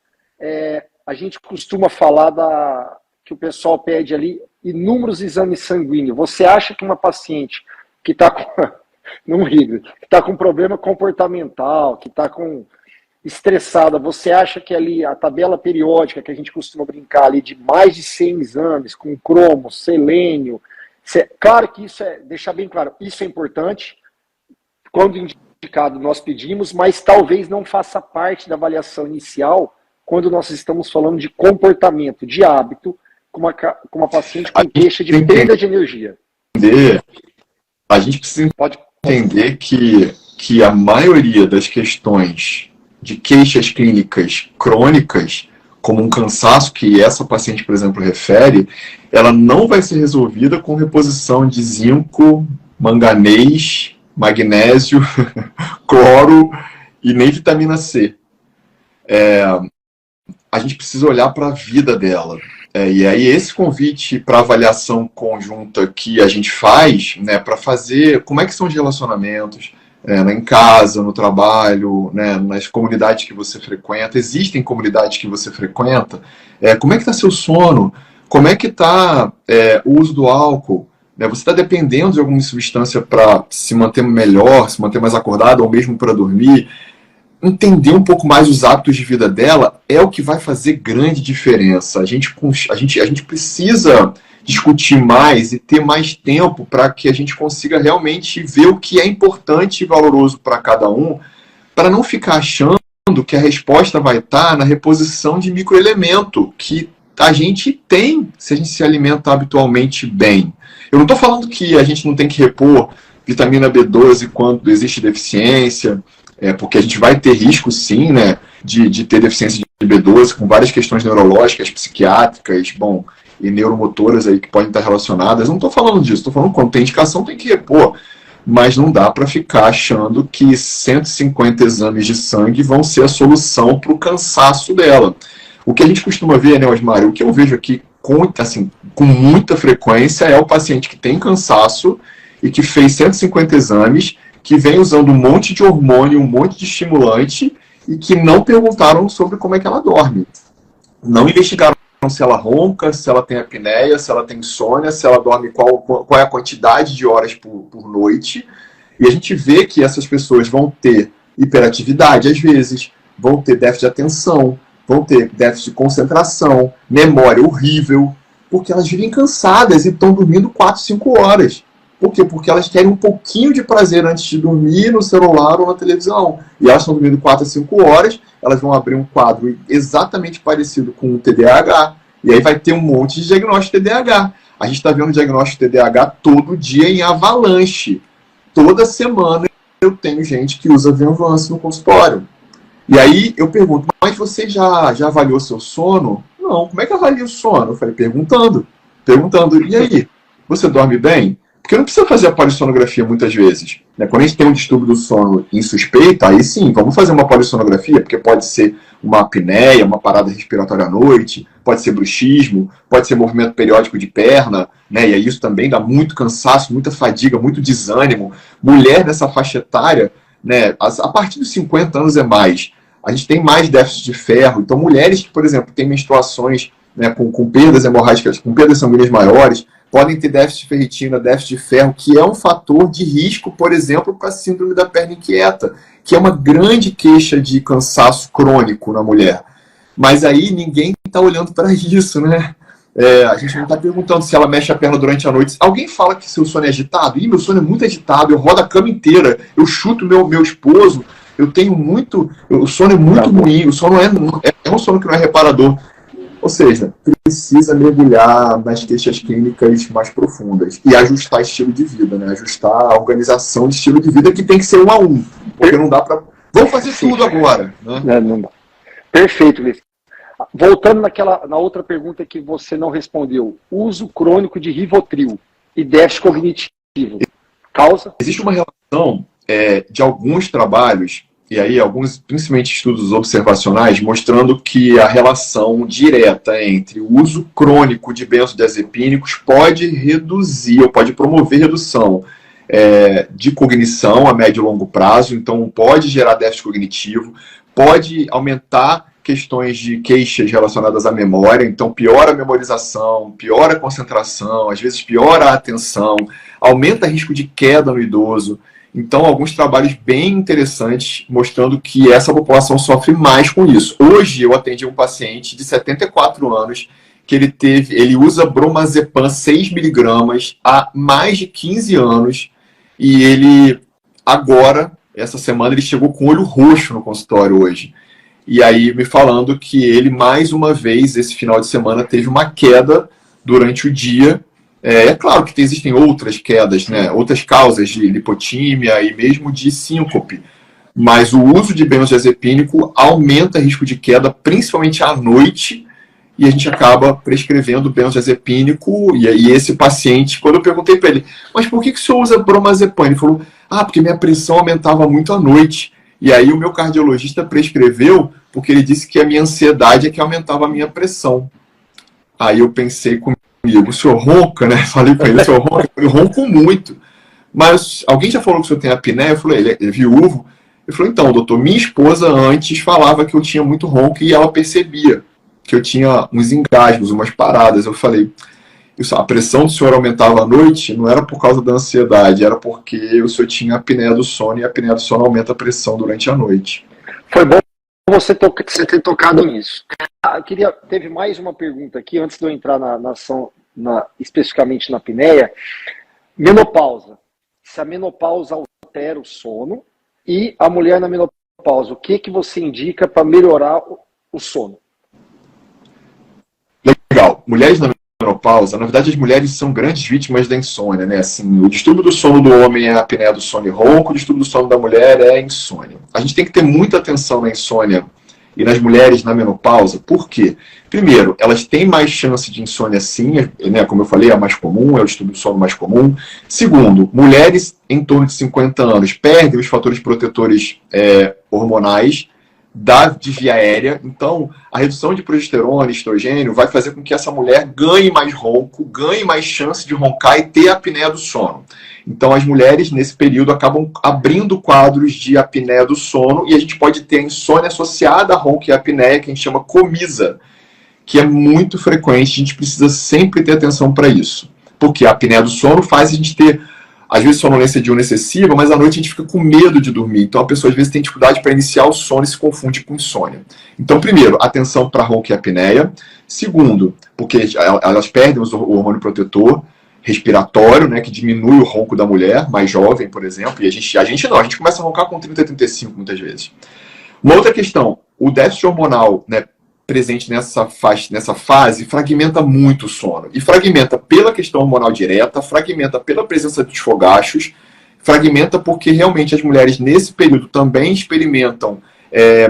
Speaker 2: a gente costuma falar que o pessoal pede ali inúmeros exames sanguíneos. Você acha que uma paciente que está com... Não ri, que está com problema comportamental, que está estressada, você acha que ali a tabela periódica que a gente costuma brincar ali de mais de 100 exames, com cromo, selênio, claro que isso deixar bem claro, isso é importante, quando indicado nós pedimos, mas talvez não faça parte da avaliação inicial quando nós estamos falando de comportamento, de hábito, com uma paciente com queixa de perda de energia.
Speaker 3: A gente precisa entender que a maioria das questões de queixas clínicas crônicas, como um cansaço que essa paciente, por exemplo, refere, ela não vai ser resolvida com reposição de zinco, manganês, magnésio, cloro e nem vitamina C. A gente precisa olhar para a vida dela. E aí esse convite para avaliação conjunta que a gente faz, né, para fazer como é que são os relacionamentos, em casa, no trabalho, né, nas comunidades que você frequenta, existem comunidades que você frequenta, como é que está seu sono, como é que está o uso do álcool, né, você está dependendo de alguma substância para se manter melhor, se manter mais acordado, ou mesmo para dormir. Entender um pouco mais os hábitos de vida dela é o que vai fazer grande diferença. A gente precisa discutir mais e ter mais tempo para que a gente consiga realmente ver o que é importante e valoroso para cada um, para não ficar achando que a resposta vai estar na reposição de microelemento que a gente tem se a gente se alimenta habitualmente bem. Eu não estou falando que a gente não tem que repor vitamina B12 quando existe deficiência, porque a gente vai ter risco, sim, né, de ter deficiência de B12 com várias questões neurológicas, psiquiátricas, e neuromotoras aí que podem estar relacionadas. Eu não estou falando disso, estou falando que quando tem indicação tem que repor. mas não dá para ficar achando que 150 exames de sangue vão ser a solução para o cansaço dela. O que a gente costuma ver, né, Osmar, o que eu vejo aqui com muita frequência é o paciente que tem cansaço e que fez 150 exames, que vem usando um monte de hormônio, um monte de estimulante e que não perguntaram sobre como é que ela dorme. Não investigaram se ela ronca, se ela tem apneia, se ela tem insônia, se ela dorme, qual é a quantidade de horas por noite. E a gente vê que essas pessoas vão ter hiperatividade, às vezes, vão ter déficit de atenção, vão ter déficit de concentração, memória horrível, porque elas vivem cansadas e estão dormindo 4, 5 horas. Por quê? Porque elas querem um pouquinho de prazer antes de dormir no celular ou na televisão. E elas estão dormindo 4 a 5 horas, elas vão abrir um quadro exatamente parecido com o TDAH, e aí vai ter um monte de diagnóstico de TDAH. A gente está vendo diagnóstico de TDAH todo dia em avalanche. Toda semana eu tenho gente que usa Venvance no consultório. E aí eu pergunto, mas você já avaliou seu sono? Não, como é que avalia o sono? Eu falei, perguntando. E aí, você dorme bem? Porque não precisa fazer a polissonografia muitas vezes. Né? Quando a gente tem um distúrbio do sono insuspeita, aí sim, vamos fazer uma polissonografia, porque pode ser uma apneia, uma parada respiratória à noite, pode ser bruxismo, pode ser movimento periódico de perna, né? E aí isso também dá muito cansaço, muita fadiga, muito desânimo. Mulher nessa faixa etária, né, a partir dos 50 anos é mais, a gente tem mais déficit de ferro. Então, mulheres que, por exemplo, têm menstruações, né, com perdas hemorrágicas, com perdas sanguíneas maiores, podem ter déficit de ferritina, déficit de ferro, que é um fator de risco, por exemplo, para a síndrome da perna inquieta, que é uma grande queixa de cansaço crônico na mulher. Mas aí ninguém está olhando para isso, né? A gente não está perguntando se ela mexe a perna durante a noite. Alguém fala que seu sono é agitado? Ih, meu sono é muito agitado, eu rodo a cama inteira, eu chuto meu esposo, eu tenho muito... O sono é muito ruim, o sono é um sono que não é reparador. Ou seja, precisa mergulhar nas queixas clínicas mais profundas e ajustar estilo de vida, né? Ajustar a organização de estilo de vida, que tem que ser 1 a 1, porque não dá para... Vamos fazer tudo agora, né?
Speaker 2: Não dá. Perfeito, Luiz. Voltando na outra pergunta que você não respondeu, uso crônico de Rivotril e déficit cognitivo, causa?
Speaker 3: Existe uma relação de alguns trabalhos, e aí alguns, principalmente estudos observacionais, mostrando que a relação direta entre o uso crônico de benzodiazepínicos pode reduzir, ou pode promover redução de cognição a médio e longo prazo, então pode gerar déficit cognitivo, pode aumentar questões de queixas relacionadas à memória, então piora a memorização, piora a concentração, às vezes piora a atenção, aumenta o risco de queda no idoso. Então, alguns trabalhos bem interessantes mostrando que essa população sofre mais com isso. Hoje, eu atendi um paciente de 74 anos que ele usa bromazepam 6 miligramas há mais de 15 anos e ele, agora, essa semana, ele chegou com o olho roxo no consultório hoje. E aí, me falando que ele, mais uma vez, esse final de semana, teve uma queda durante o dia. É claro que existem outras quedas, né? Outras causas de lipotímia e mesmo de síncope, mas o uso de benzodiazepínico aumenta o risco de queda, principalmente à noite, e a gente acaba prescrevendo benzodiazepínico. E aí esse paciente, quando eu perguntei para ele, mas por que o senhor usa bromazepam? Ele falou, porque minha pressão aumentava muito à noite. E aí o meu cardiologista prescreveu porque ele disse que a minha ansiedade é que aumentava a minha pressão. Aí eu pensei comigo, o senhor ronca, né? Falei para ele, o senhor ronca? Eu ronco muito. Mas alguém já falou que o senhor tem apneia? Eu falei, ele é viúvo? Ele falou, então, doutor, minha esposa antes falava que eu tinha muito ronco e ela percebia que eu tinha uns engasgos, umas paradas. Eu falei, a pressão do senhor aumentava à noite não era por causa da ansiedade, era porque o senhor tinha apneia do sono e a apneia do sono aumenta a pressão durante a noite.
Speaker 2: Foi bom você ter tocado nisso. Teve mais uma pergunta aqui, antes de eu entrar especificamente na apneia. Menopausa. Se a menopausa altera o sono e a mulher na menopausa, o que você indica para melhorar o sono?
Speaker 3: Legal. Mulheres na menopausa, na verdade as mulheres são grandes vítimas da insônia, né? Assim, o distúrbio do sono do homem é a apneia do sono e ronco, o distúrbio do sono da mulher é a insônia. A gente tem que ter muita atenção na insônia e nas mulheres na menopausa. Por quê? Primeiro, elas têm mais chance de insônia sim, né? Como eu falei, é mais comum, é o distúrbio do sono mais comum. Segundo, mulheres em torno de 50 anos perdem os fatores protetores hormonais de via aérea. Então, a redução de progesterona e estrogênio vai fazer com que essa mulher ganhe mais ronco, ganhe mais chance de roncar e ter apneia do sono. Então, as mulheres, nesse período, acabam abrindo quadros de apneia do sono e a gente pode ter a insônia associada a ronco e apneia, que a gente chama comisa, que é muito frequente. A gente precisa sempre ter atenção para isso. Porque a apneia do sono faz a gente ter, às vezes, sonolência diurna excessiva, mas à noite a gente fica com medo de dormir. Então, a pessoa, às vezes, tem dificuldade para iniciar o sono e se confunde com insônia. Então, primeiro, atenção para ronco e apneia. Segundo, porque elas perdem o hormônio protetor respiratório, né, que diminui o ronco da mulher mais jovem, por exemplo, e a gente começa a roncar com 30, 35 muitas vezes. Uma outra questão, o déficit hormonal, né, presente nessa fase fragmenta muito o sono, e fragmenta pela questão hormonal direta, fragmenta pela presença de desfogachos, fragmenta porque realmente as mulheres nesse período também experimentam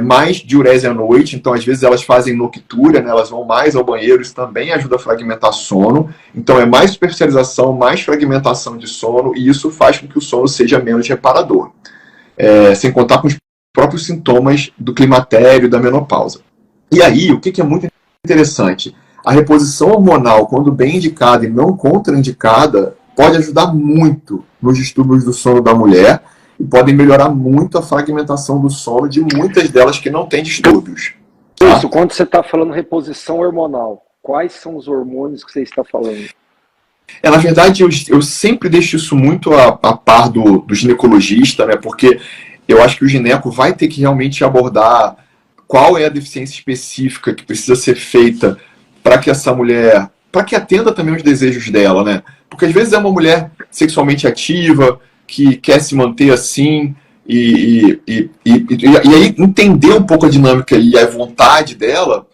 Speaker 3: mais diurese à noite, então às vezes elas fazem noctúria, né, elas vão mais ao banheiro, isso também ajuda a fragmentar sono, então é mais superficialização, mais fragmentação de sono, e isso faz com que o sono seja menos reparador, sem contar com os próprios sintomas do climatério, da menopausa. E aí, o que é muito interessante, a reposição hormonal, quando bem indicada e não contraindicada, pode ajudar muito nos distúrbios do sono da mulher, e podem melhorar muito a fragmentação do sono de muitas delas que não têm distúrbios. Tá?
Speaker 2: Isso, quando você está falando reposição hormonal, quais são os hormônios que você está falando?
Speaker 3: Na verdade, eu sempre deixo isso muito a par do ginecologista, né? Porque eu acho que o gineco vai ter que realmente abordar qual é a deficiência específica que precisa ser feita para que essa mulher, para que atenda também os desejos dela, né? Porque às vezes é uma mulher sexualmente ativa, que quer se manter assim, e aí entender um pouco a dinâmica e a vontade dela,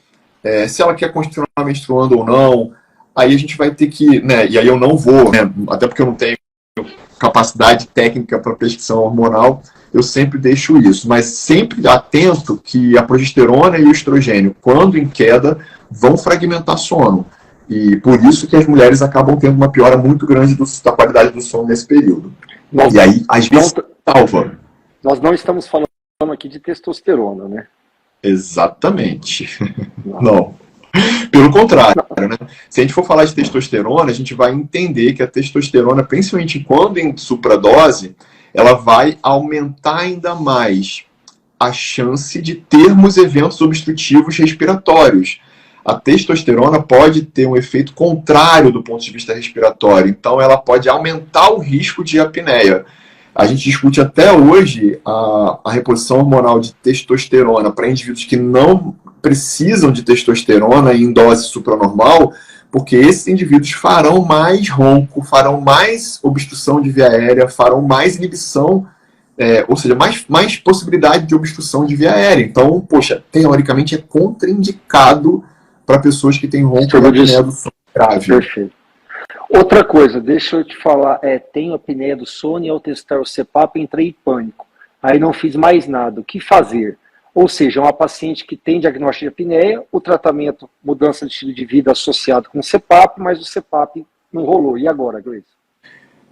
Speaker 3: se ela quer continuar menstruando ou não, aí a gente vai ter que, né, e aí eu não vou, né, até porque eu não tenho capacidade técnica para prescrição hormonal, eu sempre deixo isso, mas sempre atento que a progesterona e o estrogênio, quando em queda, vão fragmentar sono. E por isso que as mulheres acabam tendo uma piora muito grande da qualidade do sono nesse período. E aí, às vezes, salva.
Speaker 2: Nós não estamos falando aqui de testosterona, né?
Speaker 3: Exatamente. Não. Pelo contrário, né? Se a gente for falar de testosterona, a gente vai entender que a testosterona, principalmente quando em supradose, ela vai aumentar ainda mais a chance de termos eventos obstrutivos respiratórios. A testosterona pode ter um efeito contrário do ponto de vista respiratório, então ela pode aumentar o risco de apneia. A gente discute até hoje a reposição hormonal de testosterona para indivíduos que não precisam de testosterona em dose supranormal, porque esses indivíduos farão mais ronco, farão mais obstrução de via aérea, farão mais inibição, ou seja, mais possibilidade de obstrução de via aérea. Então, poxa, teoricamente é contraindicado para pessoas que têm ronco e apneia do sono grave.
Speaker 2: Perfeito. Outra coisa, deixa eu te falar, tenho apneia do sono e ao testar o CPAP entrei em pânico. Aí não fiz mais nada. O que fazer? Ou seja, uma paciente que tem diagnóstico de apneia, o tratamento, mudança de estilo de vida associado com o CPAP, mas o CPAP não rolou. E agora, Gleice?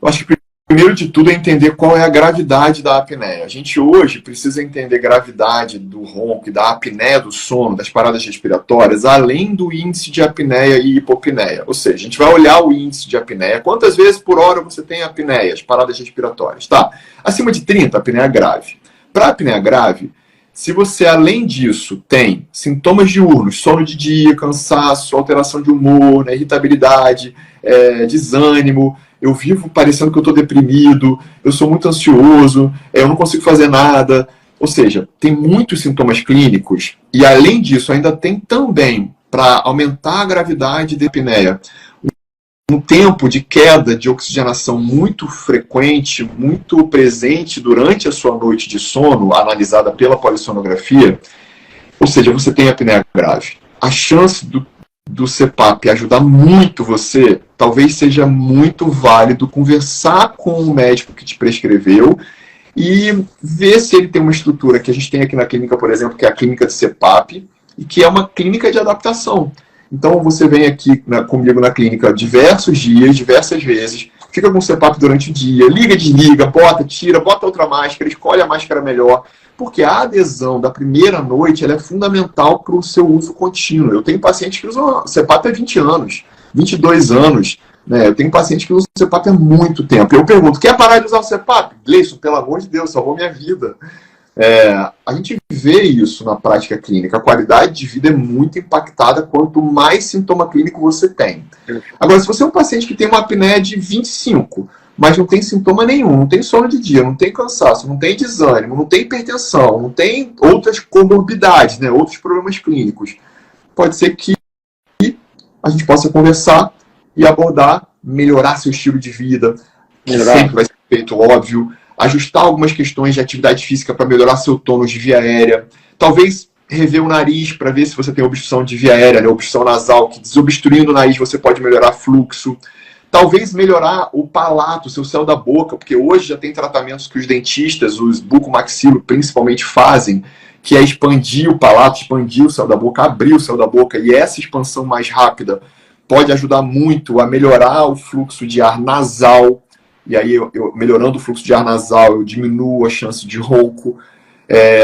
Speaker 3: Eu acho que primeiro de tudo é entender qual é a gravidade da apneia. A gente hoje precisa entender a gravidade do ronco e da apneia do sono, das paradas respiratórias, além do índice de apneia e hipopneia. Ou seja, a gente vai olhar o índice de apneia. Quantas vezes por hora você tem apneia, as paradas respiratórias? Tá? Acima de 30, apneia grave. Para apneia grave, se você, além disso, tem sintomas diurnos, sono de dia, cansaço, alteração de humor, né, irritabilidade, desânimo, eu vivo parecendo que eu estou deprimido, eu sou muito ansioso, eu não consigo fazer nada. Ou seja, tem muitos sintomas clínicos e, além disso, ainda tem também, para aumentar a gravidade da apneia, um tempo de queda de oxigenação muito frequente, muito presente durante a sua noite de sono, analisada pela polissonografia. Ou seja, você tem apneia grave. A chance do CPAP ajudar muito você, talvez seja muito válido conversar com o médico que te prescreveu e ver se ele tem uma estrutura que a gente tem aqui na clínica, por exemplo, que é a clínica de CPAP, e que é uma clínica de adaptação. Então você vem aqui comigo na clínica diversos dias, diversas vezes, fica com o CPAP durante o dia, liga, desliga, bota, tira, bota outra máscara, escolhe a máscara melhor, porque a adesão da primeira noite ela é fundamental para o seu uso contínuo. Eu tenho pacientes que usam CPAP há 20 anos, 22 anos, né? Eu tenho pacientes que usam CPAP há muito tempo. Eu pergunto, quer parar de usar o CPAP? Gleison, pelo amor de Deus, salvou minha vida. A gente vê isso na prática clínica. A qualidade de vida é muito impactada quanto mais sintoma clínico você tem. Agora, se você é um paciente que tem uma apneia de 25, mas não tem sintoma nenhum, não tem sono de dia, não tem cansaço, não tem desânimo, não tem hipertensão, não tem outras comorbidades, né, outros problemas clínicos, pode ser que a gente possa conversar e abordar, melhorar seu estilo de vida, que sempre vai ser feito, óbvio, ajustar algumas questões de atividade física para melhorar seu tônus de via aérea, talvez rever o nariz para ver se você tem obstrução de via aérea, né, obstrução nasal, que desobstruindo o nariz você pode melhorar fluxo, talvez melhorar o palato, o seu céu da boca, porque hoje já tem tratamentos que os dentistas, os bucomaxilo principalmente fazem, que é expandir o palato, expandir o céu da boca, abrir o céu da boca, e essa expansão mais rápida pode ajudar muito a melhorar o fluxo de ar nasal, e aí melhorando o fluxo de ar nasal, eu diminuo a chance de ronco.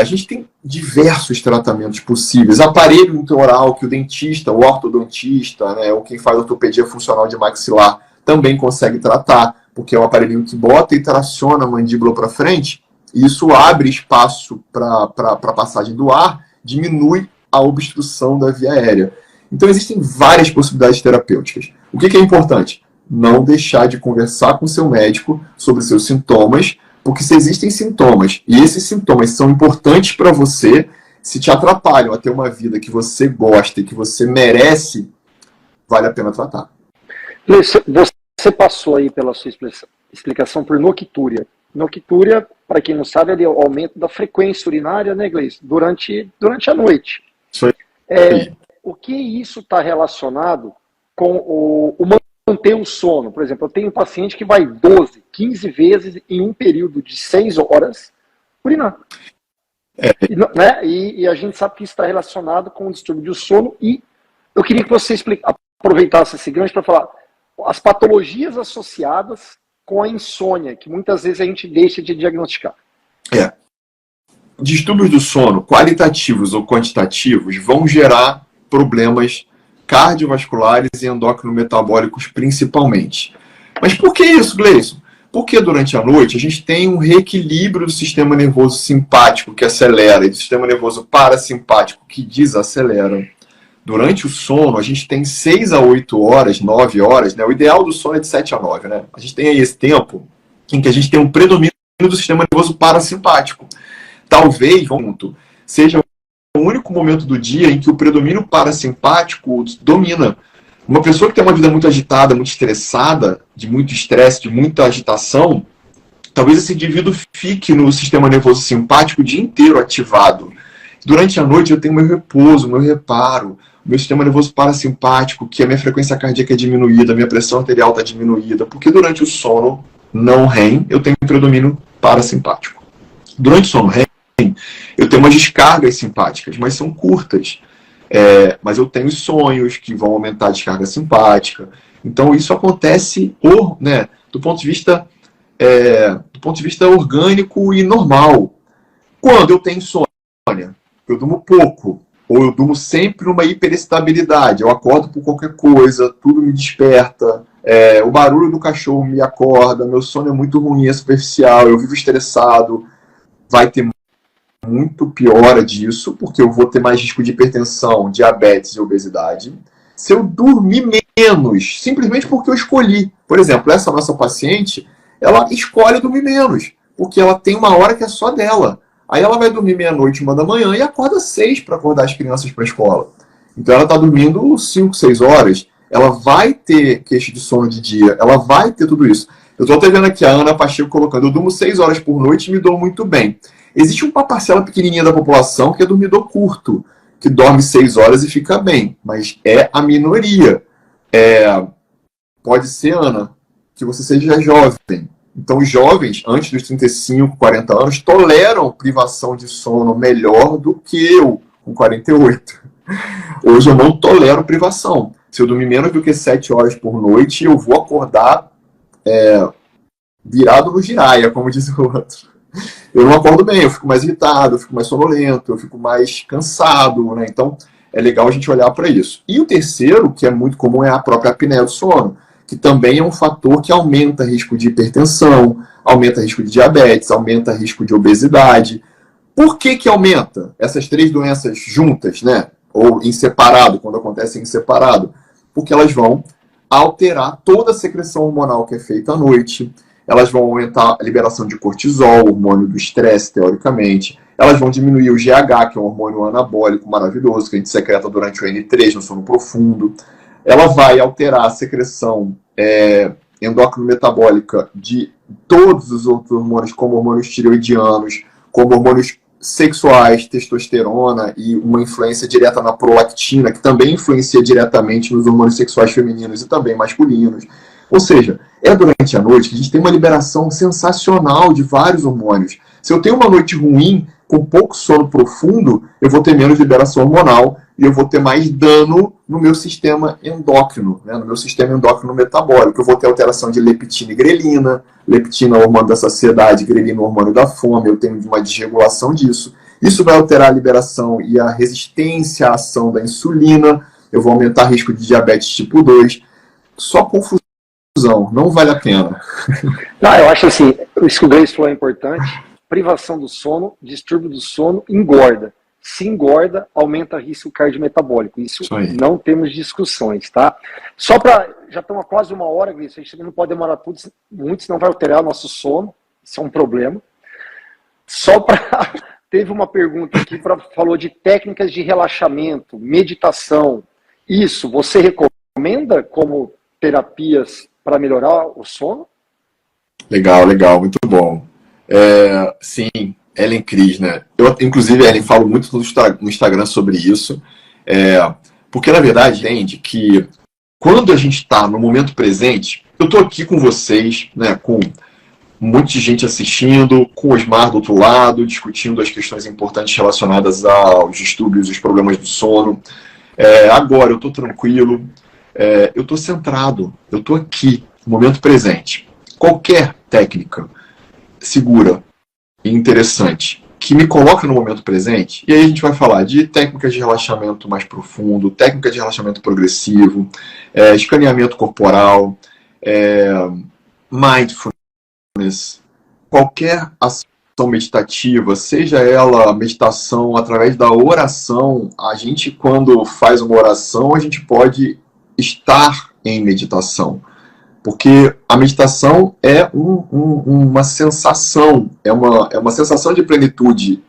Speaker 3: A gente tem diversos tratamentos possíveis. Aparelho intraoral que o dentista, o ortodontista, né, ou quem faz ortopedia funcional de maxilar também consegue tratar, porque é um aparelhinho que bota e traciona a mandíbula para frente, e isso abre espaço para a passagem do ar, diminui a obstrução da via aérea. Então existem várias possibilidades terapêuticas. O que é importante? Não deixar de conversar com seu médico sobre seus sintomas, porque se existem sintomas, e esses sintomas são importantes para você, se te atrapalham a ter uma vida que você gosta e que você merece, vale a pena tratar.
Speaker 2: Você passou aí pela sua explicação por noctúria. Noctúria, para quem não sabe, é o aumento da frequência urinária, né, Gleison? Durante a noite.
Speaker 3: Isso aí.
Speaker 2: O que isso está relacionado com o manter o sono? Por exemplo, eu tenho um paciente que vai 12, 15 vezes em um período de 6 horas urinar. E a gente sabe que isso está relacionado com o distúrbio do sono, e eu queria que você aproveitasse esse gancho para falar as patologias associadas com a insônia, que muitas vezes a gente deixa de diagnosticar.
Speaker 3: Distúrbios do sono, qualitativos ou quantitativos, vão gerar problemas cardiovasculares e endócrino-metabólicos principalmente. Mas por que isso, Gleison? Porque durante a noite a gente tem um reequilíbrio do sistema nervoso simpático, que acelera, e do sistema nervoso parasimpático, que desacelera. Durante o sono, a gente tem 6 a 8 horas, 9 horas, né? O ideal do sono é de 7 a 9, né? A gente tem aí esse tempo em que a gente tem um predomínio do sistema nervoso parasimpático. Talvez, seja o único momento do dia em que o predomínio parasimpático domina. Uma pessoa que tem uma vida muito agitada, muito estressada, de muito estresse, de muita agitação, talvez esse indivíduo fique no sistema nervoso simpático o dia inteiro ativado. Durante a noite eu tenho meu repouso, meu reparo, meu sistema nervoso parasimpático, que a minha frequência cardíaca é diminuída, a minha pressão arterial está diminuída, porque durante o sono não REM, eu tenho um predomínio parasimpático. Durante o sono REM, eu tenho umas descargas simpáticas, mas são curtas. Mas eu tenho sonhos que vão aumentar a descarga simpática. Então isso acontece do ponto de vista orgânico e normal. Quando eu tenho insônia, eu durmo pouco, ou eu durmo sempre numa hiperestabilidade, eu acordo por qualquer coisa, tudo me desperta, o barulho do cachorro me acorda, meu sono é muito ruim, é superficial, eu vivo estressado, vai ter muito piora disso, porque eu vou ter mais risco de hipertensão, diabetes e obesidade. Se eu dormir menos, simplesmente porque eu escolhi. Por exemplo, essa nossa paciente, ela escolhe dormir menos, porque ela tem uma hora que é só dela. Aí ela vai dormir meia-noite, 1 da manhã, e acorda 6 para acordar as crianças para a escola. Então ela está dormindo 5, 6 horas, ela vai ter queixa de sono de dia, ela vai ter tudo isso. Eu estou até vendo aqui a Ana Pacheco colocando, eu durmo 6 horas por noite e me dou muito bem. Existe uma parcela pequenininha da população que é dormidor curto, que dorme 6 horas e fica bem, mas é a minoria. Pode ser, Ana, que você seja jovem, Então, os jovens, antes dos 35, 40 anos, toleram privação de sono melhor do que eu, com 48. Hoje eu não tolero privação. Se eu dormir menos do que 7 horas por noite, eu vou acordar virado no giraia, como diz o outro. Eu não acordo bem, eu fico mais irritado, eu fico mais sonolento, eu fico mais cansado, né? Então, é legal a gente olhar para isso. E o terceiro, que é muito comum, é a própria apneia do sono, que também é um fator que aumenta o risco de hipertensão, aumenta o risco de diabetes, aumenta o risco de obesidade. Por que que aumenta essas 3 doenças juntas, né? Ou em separado, quando acontecem em separado? Porque elas vão alterar toda a secreção hormonal que é feita à noite, elas vão aumentar a liberação de cortisol, hormônio do estresse, teoricamente, elas vão diminuir o GH, que é um hormônio anabólico maravilhoso, que a gente secreta durante o N3, no sono profundo. Ela vai alterar a secreção endócrino-metabólica de todos os outros hormônios, como hormônios tireoidianos, como hormônios sexuais, testosterona e uma influência direta na prolactina, que também influencia diretamente nos hormônios sexuais femininos e também masculinos. Ou seja, é durante a noite que a gente tem uma liberação sensacional de vários hormônios. Se eu tenho uma noite ruim, com pouco sono profundo, eu vou ter menos liberação hormonal e eu vou ter mais dano no meu sistema endócrino, né, no meu sistema endócrino metabólico. Eu vou ter alteração de leptina e grelina, leptina é o hormônio da saciedade, grelina é o hormônio da fome, eu tenho uma desregulação disso. Isso vai alterar a liberação e a resistência à ação da insulina, eu vou aumentar o risco de diabetes tipo 2. Só confusão, não vale a pena.
Speaker 2: Não, eu acho assim, isso que o Gleice falou é importante. Privação do sono, distúrbio do sono, engorda. Se engorda, aumenta o risco cardiometabólico. Isso não temos discussões, tá? Só para... Já estamos há quase 1 hora, Gleice, a gente não pode demorar muito, senão vai alterar o nosso sono. Isso é um problema. Só para... Teve uma pergunta aqui, falou de técnicas de relaxamento, meditação. Isso, você recomenda como terapias para melhorar o sono?
Speaker 3: Legal, muito bom. Sim, Ellen Cris, né? Eu, inclusive, Ellen, falo muito no Instagram sobre isso, porque, na verdade, entende que quando a gente está no momento presente, eu estou aqui com vocês, né, com um monte de gente assistindo, com o Osmar do outro lado, discutindo as questões importantes relacionadas aos distúrbios, os problemas do sono. Agora eu estou tranquilo, eu estou centrado, eu estou aqui, no momento presente. Qualquer técnica segura e interessante que me coloque no momento presente, e aí a gente vai falar de técnicas de relaxamento mais profundo, técnicas de relaxamento progressivo, escaneamento corporal, mindfulness, qualquer ação meditativa, seja ela meditação através da oração. A gente, quando faz uma oração, a gente pode estar em meditação. Porque a meditação é uma sensação, é uma sensação de plenitude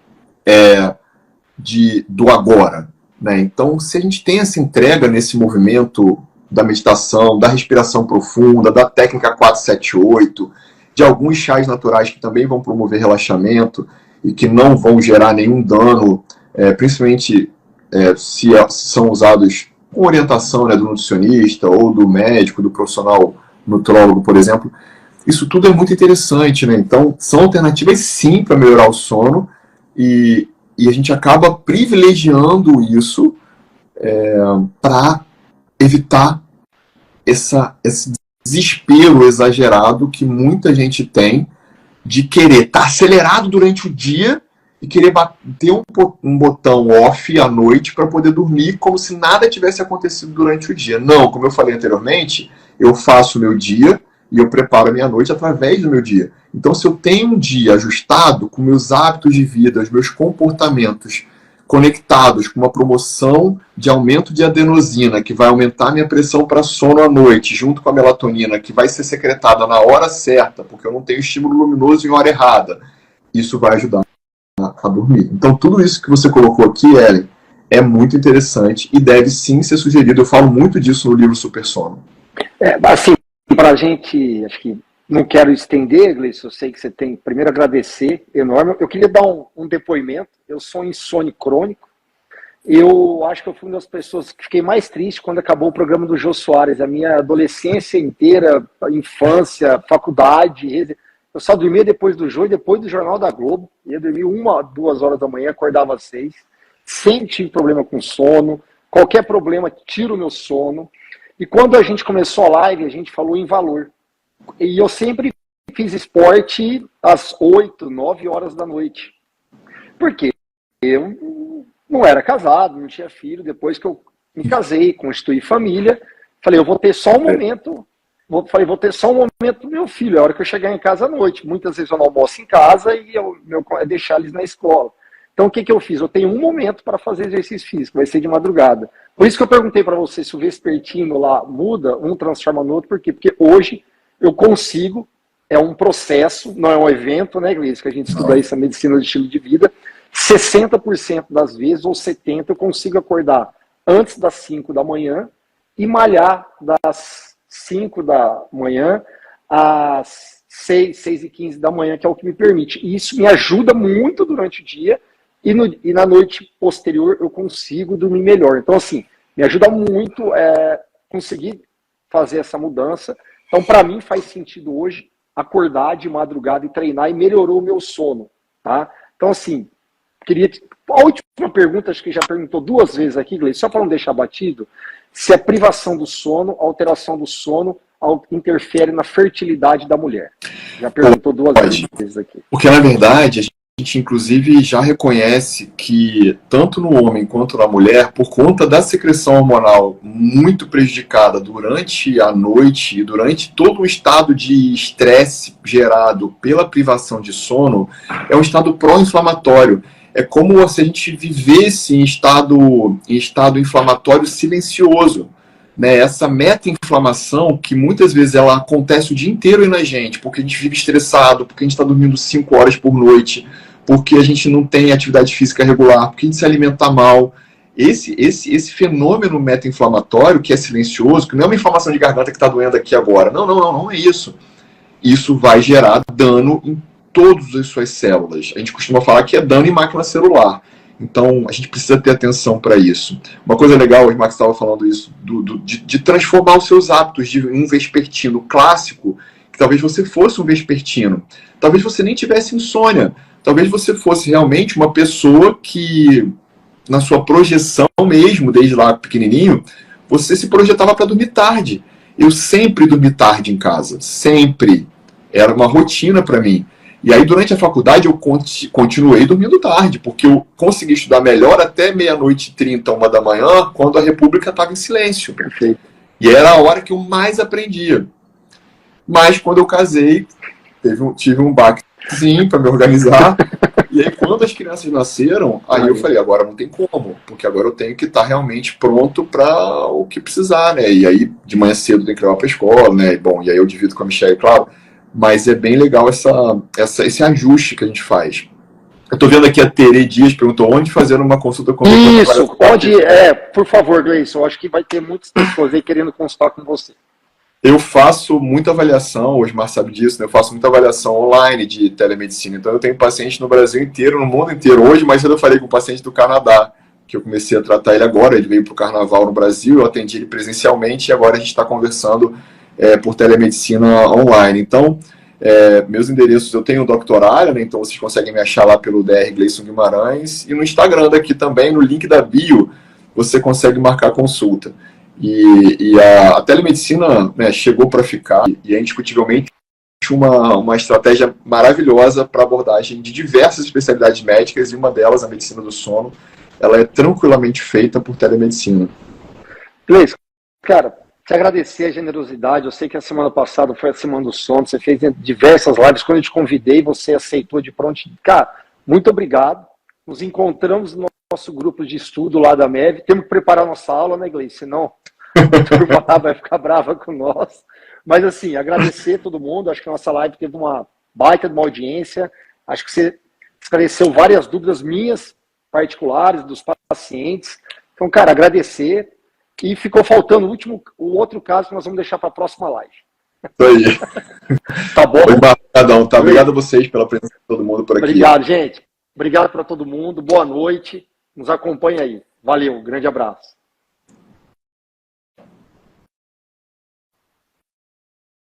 Speaker 3: do agora, né? Então, se a gente tem essa entrega nesse movimento da meditação, da respiração profunda, da técnica 478, de alguns chás naturais que também vão promover relaxamento e que não vão gerar nenhum dano, principalmente se são usados com orientação, né, do nutricionista ou do médico, do profissional nutrólogo, por exemplo, isso tudo é muito interessante, né? Então, são alternativas sim para melhorar o sono e a gente acaba privilegiando isso para evitar esse desespero exagerado que muita gente tem de querer estar acelerado durante o dia e querer ter um botão off à noite para poder dormir como se nada tivesse acontecido durante o dia. Não, como eu falei anteriormente, eu faço o meu dia e eu preparo a minha noite através do meu dia. Então, se eu tenho um dia ajustado com meus hábitos de vida, os meus comportamentos conectados com uma promoção de aumento de adenosina, que vai aumentar minha pressão para sono à noite, junto com a melatonina, que vai ser secretada na hora certa, porque eu não tenho estímulo luminoso em hora errada, isso vai ajudar a dormir. Então, tudo isso que você colocou aqui, Ellen, é muito interessante e deve sim ser sugerido. Eu falo muito disso no livro Super Sono.
Speaker 2: Assim, para a gente, acho que não quero estender, Gleice, eu sei que você tem, primeiro, agradecer enorme. Eu queria dar um depoimento. Eu sou insônia crônico. Eu acho que eu fui uma das pessoas que fiquei mais triste quando acabou o programa do Jô Soares. A minha adolescência inteira, infância, faculdade, Eu só dormia depois do jogo, depois do Jornal da Globo. Ia dormir 1, 2 horas da manhã, acordava às 6. Sempre tive problema com sono. Qualquer problema, tira o meu sono. E quando a gente começou a live, a gente falou em valor. E eu sempre fiz esporte às 8, 9 horas da noite. Por quê? Eu não era casado, não tinha filho. Depois que eu me casei, constituí família, falei, eu vou ter só um momento... vou ter só um momento do meu filho, é a hora que eu chegar em casa à noite. Muitas vezes eu não almoço em casa e é deixar eles na escola. Então o que eu fiz? Eu tenho um momento para fazer exercício físico, vai ser de madrugada. Por isso que eu perguntei para você se o vespertino lá muda, um transforma no outro, por quê? Porque hoje eu consigo, é um processo, não é um evento, né, Gleice, que a gente estuda isso, a medicina de estilo de vida, 60% das vezes, ou 70%, eu consigo acordar antes das 5 da manhã e malhar das 5 da manhã às 6h15 da manhã, que é o que me permite. E isso me ajuda muito durante o dia e na noite posterior eu consigo dormir melhor. Então, assim, me ajuda muito conseguir fazer essa mudança. Então, para mim, faz sentido hoje acordar de madrugada e treinar e melhorou o meu sono, tá? Então, assim, queria... A última pergunta, acho que já perguntou 2 vezes aqui, Gleice, só para não deixar batido, se a privação do sono, a alteração do sono, interfere na fertilidade da mulher. Já perguntou 2 vezes aqui.
Speaker 3: Porque, na verdade, a gente, inclusive, já reconhece que, tanto no homem quanto na mulher, por conta da secreção hormonal muito prejudicada durante a noite e durante todo o estado de estresse gerado pela privação de sono, é um estado pró-inflamatório. É como se a gente vivesse em estado inflamatório silencioso. Né? Essa meta-inflamação, que muitas vezes ela acontece o dia inteiro aí na gente, porque a gente vive estressado, porque a gente está dormindo 5 horas por noite, porque a gente não tem atividade física regular, porque a gente se alimenta mal. Esse fenômeno meta-inflamatório, que é silencioso, que não é uma inflamação de garganta que está doendo aqui agora. Não é isso. Isso vai gerar dano em todas as suas células. A gente costuma falar que é dano em máquina celular. Então, a gente precisa ter atenção para isso. Uma coisa legal, o Max estava falando isso, de transformar os seus hábitos de um vespertino clássico, que talvez você fosse um vespertino. Talvez você nem tivesse insônia. Talvez você fosse realmente uma pessoa que, na sua projeção mesmo, desde lá pequenininho, você se projetava para dormir tarde. Eu sempre dormi tarde em casa. Sempre. Era uma rotina para mim. E aí, durante a faculdade, eu continuei dormindo tarde, porque eu consegui estudar melhor até 00h30, 1 da manhã, quando a República estava em silêncio.
Speaker 2: Perfeito.
Speaker 3: E era a hora que eu mais aprendia. Mas, quando eu casei, tive um baquezinho para me organizar. E aí, quando as crianças nasceram, aí eu falei, agora não tem como, porque agora eu tenho que estar realmente pronto para o que precisar, né? E aí, de manhã cedo, tem que levar para a escola, né? E aí eu divido com a Michelle, claro. Mas é bem legal esse ajuste que a gente faz. Eu estou vendo aqui a Tere Dias perguntou onde fazer uma consulta com você.
Speaker 2: Isso, pode, por favor, Gleice, eu acho que vai ter muitas pessoas aí querendo consultar com você.
Speaker 3: Eu faço muita avaliação, o Osmar sabe disso, né? Eu faço muita avaliação online de telemedicina. Então eu tenho paciente no Brasil inteiro, no mundo inteiro. Hoje, mais cedo eu falei com um paciente do Canadá, que eu comecei a tratar ele agora. Ele veio para o Carnaval no Brasil, eu atendi ele presencialmente e agora a gente está conversando por telemedicina online. Então, meus endereços, eu tenho o Doctoralha, né? Então vocês conseguem me achar lá pelo Dr. Gleison Guimarães, e no Instagram daqui também, no link da bio, você consegue marcar consulta. E a telemedicina, né, chegou para ficar, e é indiscutivelmente uma estratégia maravilhosa para abordagem de diversas especialidades médicas, e uma delas, a medicina do sono, ela é tranquilamente feita por telemedicina.
Speaker 2: Gleice, cara, te agradecer a generosidade. Eu sei que a semana passada foi a semana do sono, você fez diversas lives. Quando eu te convidei, você aceitou de pronto. Cara, muito obrigado. Nos encontramos no nosso grupo de estudo lá da MEV. Temos que preparar nossa aula, né, Gleice? Senão a turma vai ficar brava com nós. Mas, assim, agradecer a todo mundo. Acho que a nossa live teve uma baita de uma audiência. Acho que você esclareceu várias dúvidas minhas, particulares, dos pacientes. Então, cara, agradecer. E ficou faltando o outro caso que nós vamos deixar para a próxima live.
Speaker 3: Isso aí.
Speaker 2: Tá bom?
Speaker 3: Tá? Obrigado a vocês pela presença de todo mundo por aqui.
Speaker 2: Obrigado, gente. Obrigado para todo mundo. Boa noite. Nos acompanha aí. Valeu. Grande abraço.